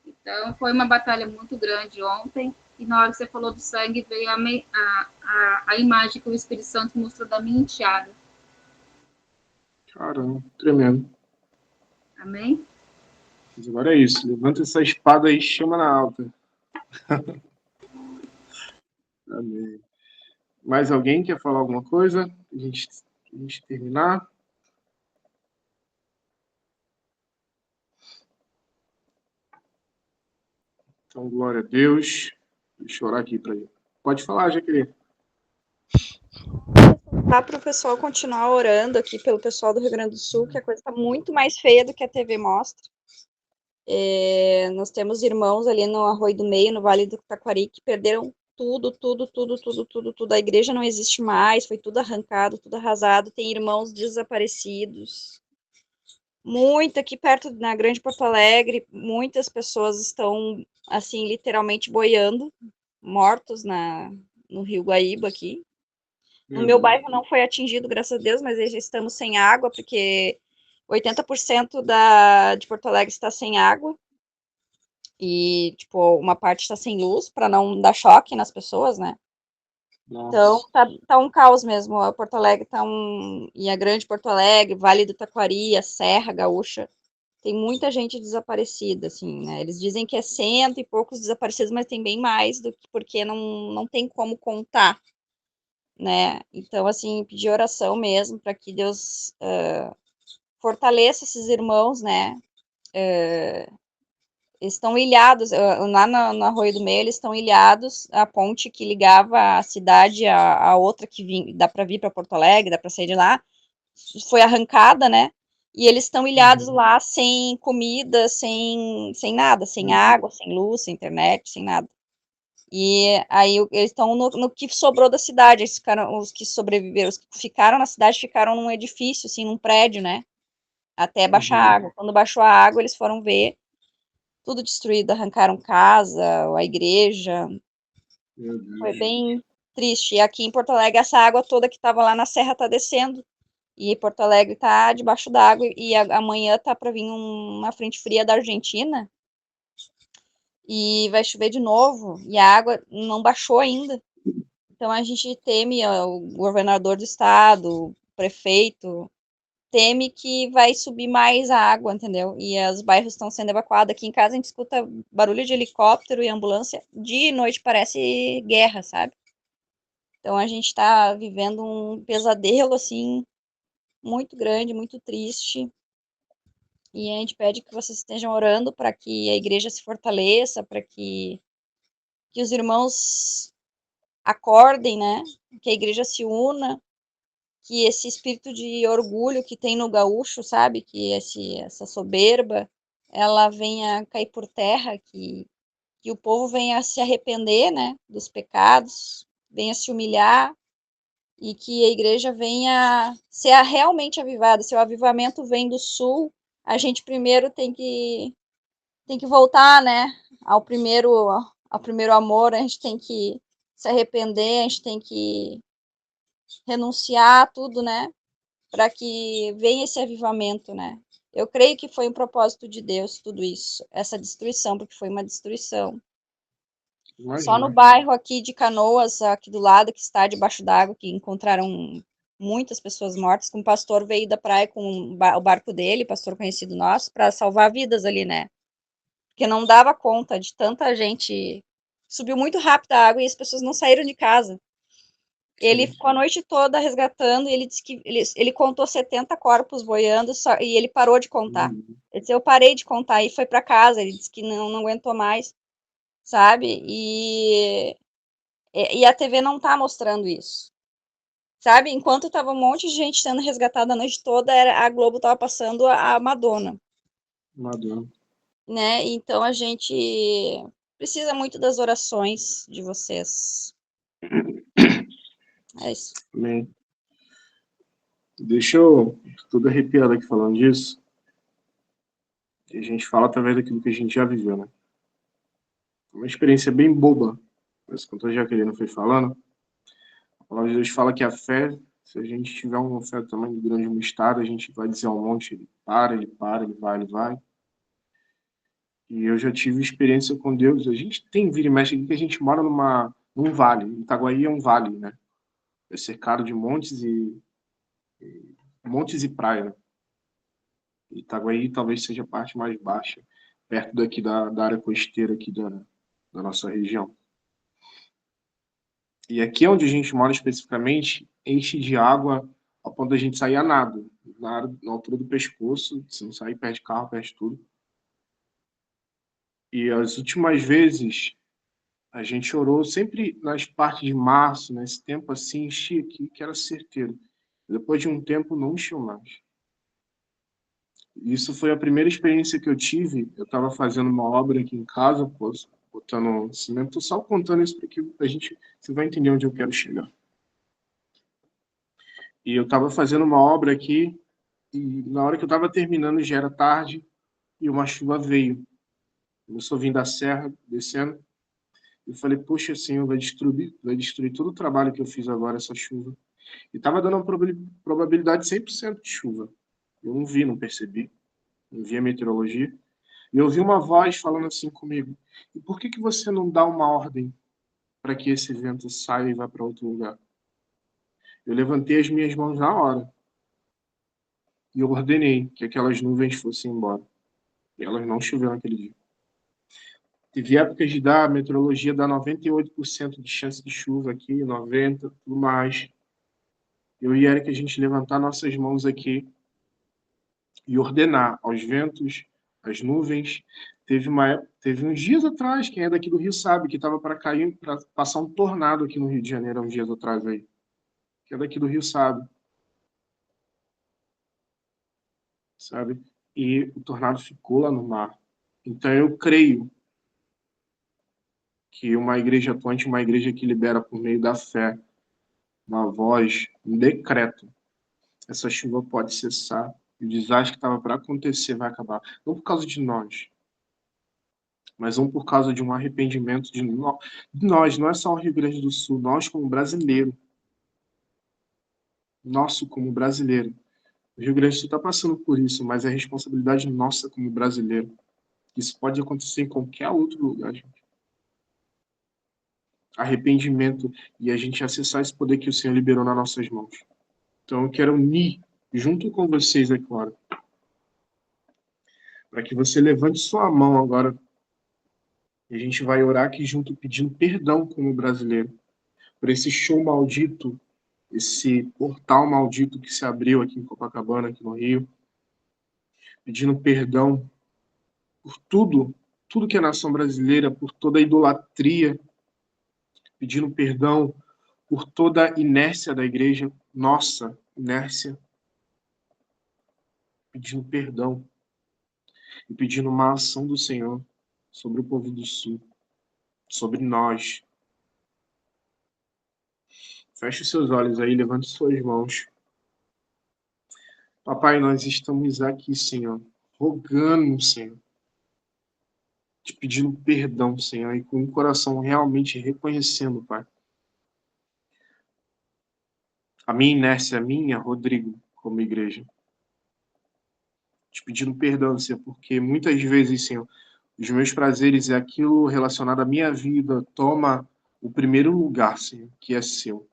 Então, foi uma batalha muito grande ontem. e na hora que você falou do sangue, veio a imagem que o Espírito Santo mostrou da minha enteada.
Caramba, tremendo.
Amém?
Mas agora é isso. Levanta essa espada aí e chama na alta. Amém. Mais alguém quer falar alguma coisa? A gente terminar? Então, glória a Deus. Deixa eu orar aqui para ele. Pode falar, Jaqueline.
Dá para o pessoal continuar orando aqui pelo pessoal do Rio Grande do Sul, que a coisa está muito mais feia do que a TV mostra. Nós temos irmãos ali no Arroio do Meio, no Vale do Taquari, que perderam tudo. A igreja não existe mais, foi tudo arrancado, tudo arrasado. Tem irmãos desaparecidos. Muito aqui perto, na Grande Porto Alegre, muitas pessoas estão, assim, literalmente boiando, mortos no Rio Guaíba aqui. No meu bairro não foi atingido, graças a Deus, mas já estamos sem água, porque 80% de Porto Alegre está sem água. E, tipo, uma parte está sem luz, para não dar choque nas pessoas, né? Então, tá um caos mesmo. A Porto Alegre e a Grande Porto Alegre, Vale do Taquari, a Serra Gaúcha, tem muita gente desaparecida, assim, né? Eles dizem que é 100 e poucos desaparecidos, mas tem bem mais, porque não tem como contar, né? Então, assim, pedir oração mesmo para que Deus fortaleça esses irmãos, né? Eles estão ilhados, lá no Arroio do Meio, eles estão ilhados, a ponte que ligava a cidade a outra que dá para vir para Porto Alegre, dá para sair de lá, foi arrancada, né? E eles estão ilhados lá sem comida, sem nada, sem água, sem luz, sem internet, sem nada. E aí eles estão no que sobrou da cidade, os que sobreviveram, os que ficaram na cidade ficaram num edifício, assim, num prédio, né? Até baixar a água. Quando baixou a água, eles foram ver tudo destruído, arrancaram casa, a igreja. Foi bem triste. E aqui em Porto Alegre, essa água toda que estava lá na serra está descendo. E Porto Alegre está debaixo d'água. E amanhã tá para vir uma frente fria da Argentina. E vai chover de novo. E a água não baixou ainda. Então a gente teme, o governador do estado, o prefeito, teme que vai subir mais a água, entendeu? E os bairros estão sendo evacuados. Aqui em casa a gente escuta barulho de helicóptero e ambulância. Dia e noite parece guerra, sabe? Então a gente está vivendo um pesadelo, assim, muito grande, muito triste. E a gente pede que vocês estejam orando para que a igreja se fortaleça, para que os irmãos acordem, né? Que a igreja se una, que esse espírito de orgulho que tem no gaúcho, sabe? Que essa soberba, ela venha cair por terra, que o povo venha se arrepender, né? Dos pecados, venha se humilhar e que a igreja venha ser realmente avivada. Se o avivamento vem do sul, a gente primeiro tem que voltar, né? Ao primeiro amor, a gente tem que se arrepender, a gente tem que renunciar a tudo, né? Para que venha esse avivamento, né? Eu creio que foi um propósito de Deus tudo isso, essa destruição, porque foi uma destruição.
Imagina.
Só no bairro aqui de Canoas, aqui do lado, que está debaixo d'água, que encontraram muitas pessoas mortas, que um pastor veio da praia com o barco dele, pastor conhecido nosso, para salvar vidas ali, né? Porque não dava conta de tanta gente. Subiu muito rápido a água e as pessoas não saíram de casa. Ele ficou a noite toda resgatando e ele disse que ele contou 70 corpos boiando e ele parou de contar. Ele disse, eu parei de contar e foi para casa. Ele disse que não aguentou mais, sabe? E a TV não tá mostrando isso, sabe? Enquanto tava um monte de gente sendo resgatada a noite toda, a Globo tava passando a Madonna. Né? Então a gente precisa muito das orações de vocês. É isso.
Amém. Deixa eu... Tô todo arrepiado aqui falando disso. E a gente fala através daquilo que a gente já viveu, né? Uma experiência bem boba. Mas quando a Jaqueline foi falando, a palavra de Deus fala que a fé, se a gente tiver uma fé do tamanho do grande mostarda, a gente vai dizer ao monte, ele para, ele vai, ele vai. E eu já tive experiência com Deus. A gente tem vira e mexe aqui que a gente mora num vale. Itaguaí é um vale, né? É cercado de montes e praia, né? Itaguaí talvez seja a parte mais baixa, perto daqui da área costeira aqui da nossa região. E aqui onde a gente mora especificamente, enche de água ao ponto da gente sair a nado, na altura do pescoço, se não sair, perde carro, perde tudo. E as últimas vezes, a gente orou sempre nas partes de março, nesse tempo assim, enchia aqui, que era certeiro. Depois de um tempo, não encheu mais. Isso foi a primeira experiência que eu tive. Eu estava fazendo uma obra aqui em casa, botando cimento, só contando isso para que você vai entender onde eu quero chegar. E eu estava fazendo uma obra aqui, e na hora que eu estava terminando, já era tarde, e uma chuva veio. Começou a vir da serra, descendo. Eu falei, poxa, Senhor, vai destruir todo o trabalho que eu fiz agora, essa chuva. E estava dando uma probabilidade de 100% de chuva. Eu não vi, não percebi. Não vi a meteorologia. E eu ouvi uma voz falando assim comigo, e por que você não dá uma ordem para que esse vento saia e vá para outro lugar? Eu levantei as minhas mãos na hora e eu ordenei que aquelas nuvens fossem embora. E elas não choveram naquele dia. Teve épocas de a meteorologia dá 98% de chance de chuva aqui, 90%, tudo mais. Eu e Eric, a gente levantar nossas mãos aqui e ordenar aos ventos, às nuvens. Teve uns dias atrás, quem é daqui do Rio sabe, que estava para cair, para passar um tornado aqui no Rio de Janeiro, uns dias atrás aí. Quem é daqui do Rio sabe? E o tornado ficou lá no mar. Então eu creio que uma igreja atuante, uma igreja que libera por meio da fé, uma voz, um decreto, essa chuva pode cessar e o desastre que estava para acontecer vai acabar. Não por causa de nós, mas não por causa de um arrependimento de nós, não é só o Rio Grande do Sul, nós como brasileiro, nosso como brasileiro. O Rio Grande do Sul está passando por isso, mas é responsabilidade nossa como brasileiro. Isso pode acontecer em qualquer outro lugar, gente. Arrependimento e a gente acessar esse poder que o Senhor liberou nas nossas mãos. Então eu quero unir junto com vocês agora, para que você levante sua mão agora e a gente vai orar aqui junto pedindo perdão como brasileiro por esse show maldito, esse portal maldito que se abriu aqui em Copacabana, aqui no Rio, pedindo perdão por tudo que é nação brasileira, por toda a idolatria, pedindo perdão por toda a inércia da igreja, nossa inércia, pedindo perdão e pedindo uma ação do Senhor sobre o povo do Sul, sobre nós. Feche os seus olhos aí, levante suas mãos. Papai, nós estamos aqui, Senhor, rogando, Senhor, te pedindo perdão, Senhor, e com o coração realmente reconhecendo, Pai. A minha inércia, a minha, Rodrigo, como igreja. Te pedindo perdão, Senhor, porque muitas vezes, Senhor, os meus prazeres e aquilo relacionado à minha vida toma o primeiro lugar, Senhor, que é seu.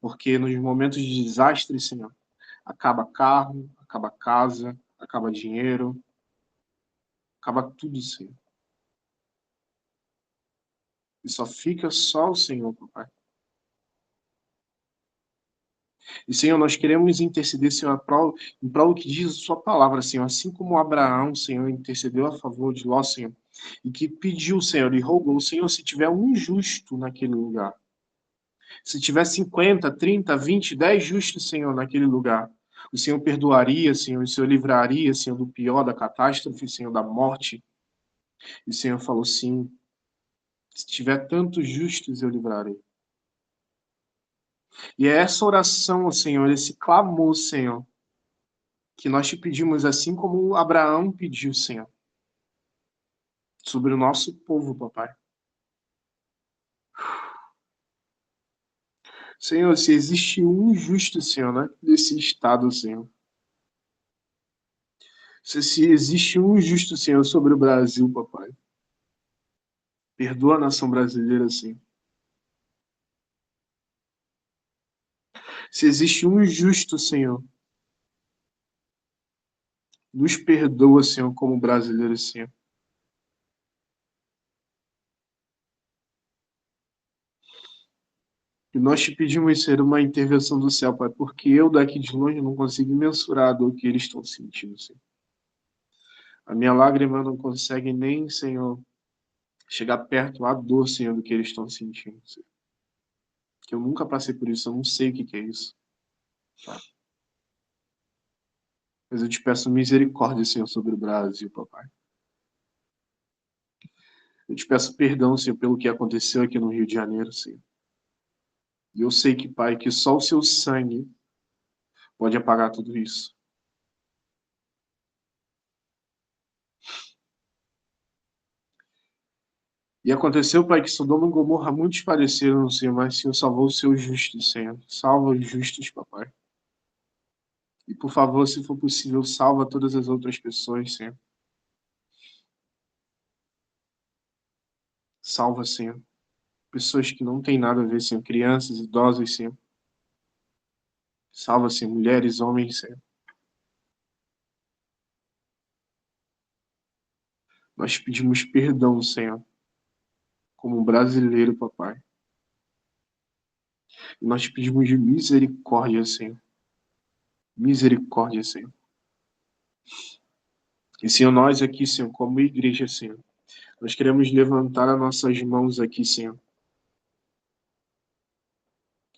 Porque nos momentos de desastre, Senhor, acaba carro, acaba casa, acaba dinheiro, acaba tudo, Senhor. E só fica só o Senhor, papai. E, Senhor, nós queremos interceder, Senhor, em prol do que diz a sua palavra, Senhor. Assim como Abraão, Senhor, intercedeu a favor de Ló, Senhor, e que pediu, Senhor, e rogou, Senhor, se tiver um justo naquele lugar, se tiver 50, 30, 20, 10 justos, Senhor, naquele lugar, o Senhor perdoaria, Senhor, o Senhor livraria, Senhor, do pior, da catástrofe, Senhor, da morte. E o Senhor falou, sim, se tiver tantos justos, eu livrarei. E é essa oração, Senhor, esse clamor, Senhor, que nós te pedimos, assim como Abraão pediu, Senhor, sobre o nosso povo, papai. Senhor, se existe um justo, Senhor, né, desse estado, Senhor, Se existe um justo, Senhor, sobre o Brasil, papai, perdoa a nação brasileira, Senhor. Se existe um justo, Senhor, nos perdoa, Senhor, como brasileiros, Senhor. E nós te pedimos, Senhor, uma intervenção do céu, Pai, porque eu daqui de longe não consigo mensurar do que eles estão sentindo, Senhor. A minha lágrima não consegue nem, Senhor, chegar perto à dor, Senhor, do que eles estão sentindo, Senhor. Que eu nunca passei por isso, eu não sei o que é isso. Mas eu te peço misericórdia, Senhor, sobre o Brasil, papai. Eu te peço perdão, Senhor, pelo que aconteceu aqui no Rio de Janeiro, Senhor. E eu sei que, Pai, que só o seu sangue pode apagar tudo isso. E aconteceu, Pai, que Sodoma e Gomorra muitos padeceram, Senhor, mas o Senhor salvou os seus justos, Senhor. Salva os justos, papai. E, por favor, se for possível, salva todas as outras pessoas, Senhor. Salva, Senhor. Pessoas que não têm nada a ver, Senhor. Crianças, idosos, Senhor. Salva, Senhor. Mulheres, homens, Senhor. Nós pedimos perdão, Senhor, como brasileiro, papai. E nós pedimos misericórdia, Senhor. Misericórdia, Senhor. E, Senhor, nós aqui, Senhor, como igreja, Senhor, nós queremos levantar as nossas mãos aqui, Senhor,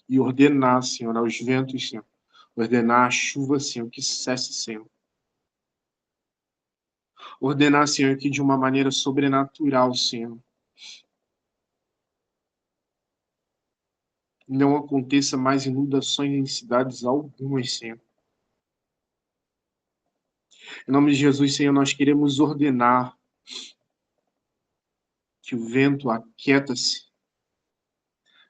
e ordenar, Senhor, aos ventos, Senhor, ordenar a chuva, Senhor, que cesse, Senhor. Ordenar, Senhor, que de uma maneira sobrenatural, Senhor, não aconteça mais inundações em cidades algumas, Senhor. Em nome de Jesus, Senhor, nós queremos ordenar que o vento aquieta-se,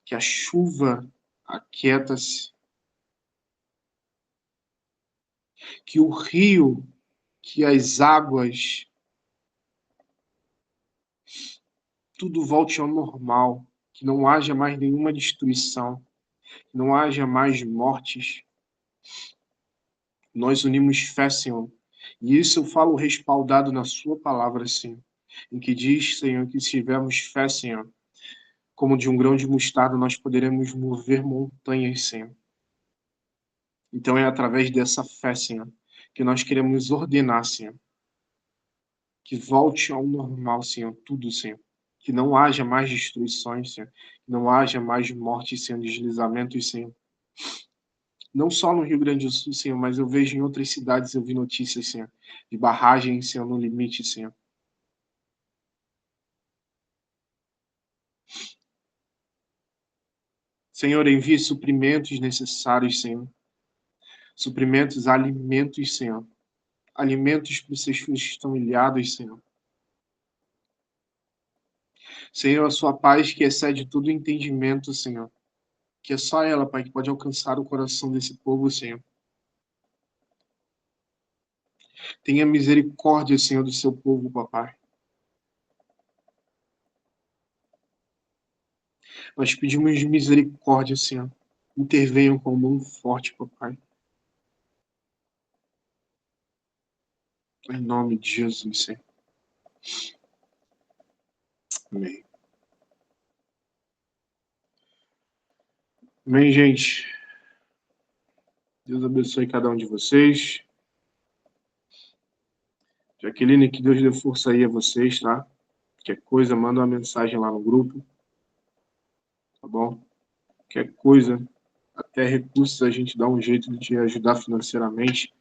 que a chuva aquieta-se, que o rio, que as águas, tudo volte ao normal, que não haja mais nenhuma destruição, que não haja mais mortes. Nós unimos fé, Senhor, e isso eu falo respaldado na sua palavra, Senhor, em que diz, Senhor, que se tivermos fé, Senhor, como de um grão de mostarda, nós poderemos mover montanhas, Senhor. Então é através dessa fé, Senhor, que nós queremos ordenar, Senhor, que volte ao normal, Senhor, tudo, Senhor. Que não haja mais destruições, Senhor. Que não haja mais mortes, Senhor, deslizamentos, Senhor. Não só no Rio Grande do Sul, Senhor, mas eu vejo em outras cidades, eu vi notícias, Senhor, de barragens, Senhor, no limite, Senhor. Senhor, envie suprimentos necessários, Senhor. Suprimentos, alimentos, Senhor. Alimentos para os seus filhos que estão ilhados, Senhor. Senhor, a sua paz que excede todo entendimento, Senhor. Que é só ela, Pai, que pode alcançar o coração desse povo, Senhor. Tenha misericórdia, Senhor, do seu povo, papai. Nós pedimos misericórdia, Senhor. Intervenham com mão forte, papai. Em nome de Jesus, Senhor. Amém. Amém, gente. Deus abençoe cada um de vocês. Jaqueline, que Deus dê força aí a vocês, tá? Qualquer coisa, manda uma mensagem lá no grupo. Tá bom? Qualquer coisa, até recursos a gente dá um jeito de te ajudar financeiramente.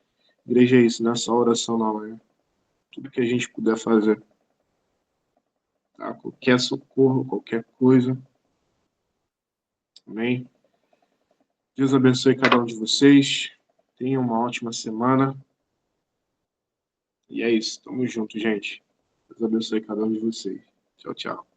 Igreja é isso, não é só oração não, é tudo que a gente puder fazer. Tá? Qualquer socorro, qualquer coisa. Amém? Deus abençoe cada um de vocês. Tenham uma ótima semana. E é isso. Tamo junto, gente. Deus abençoe cada um de vocês. Tchau, tchau.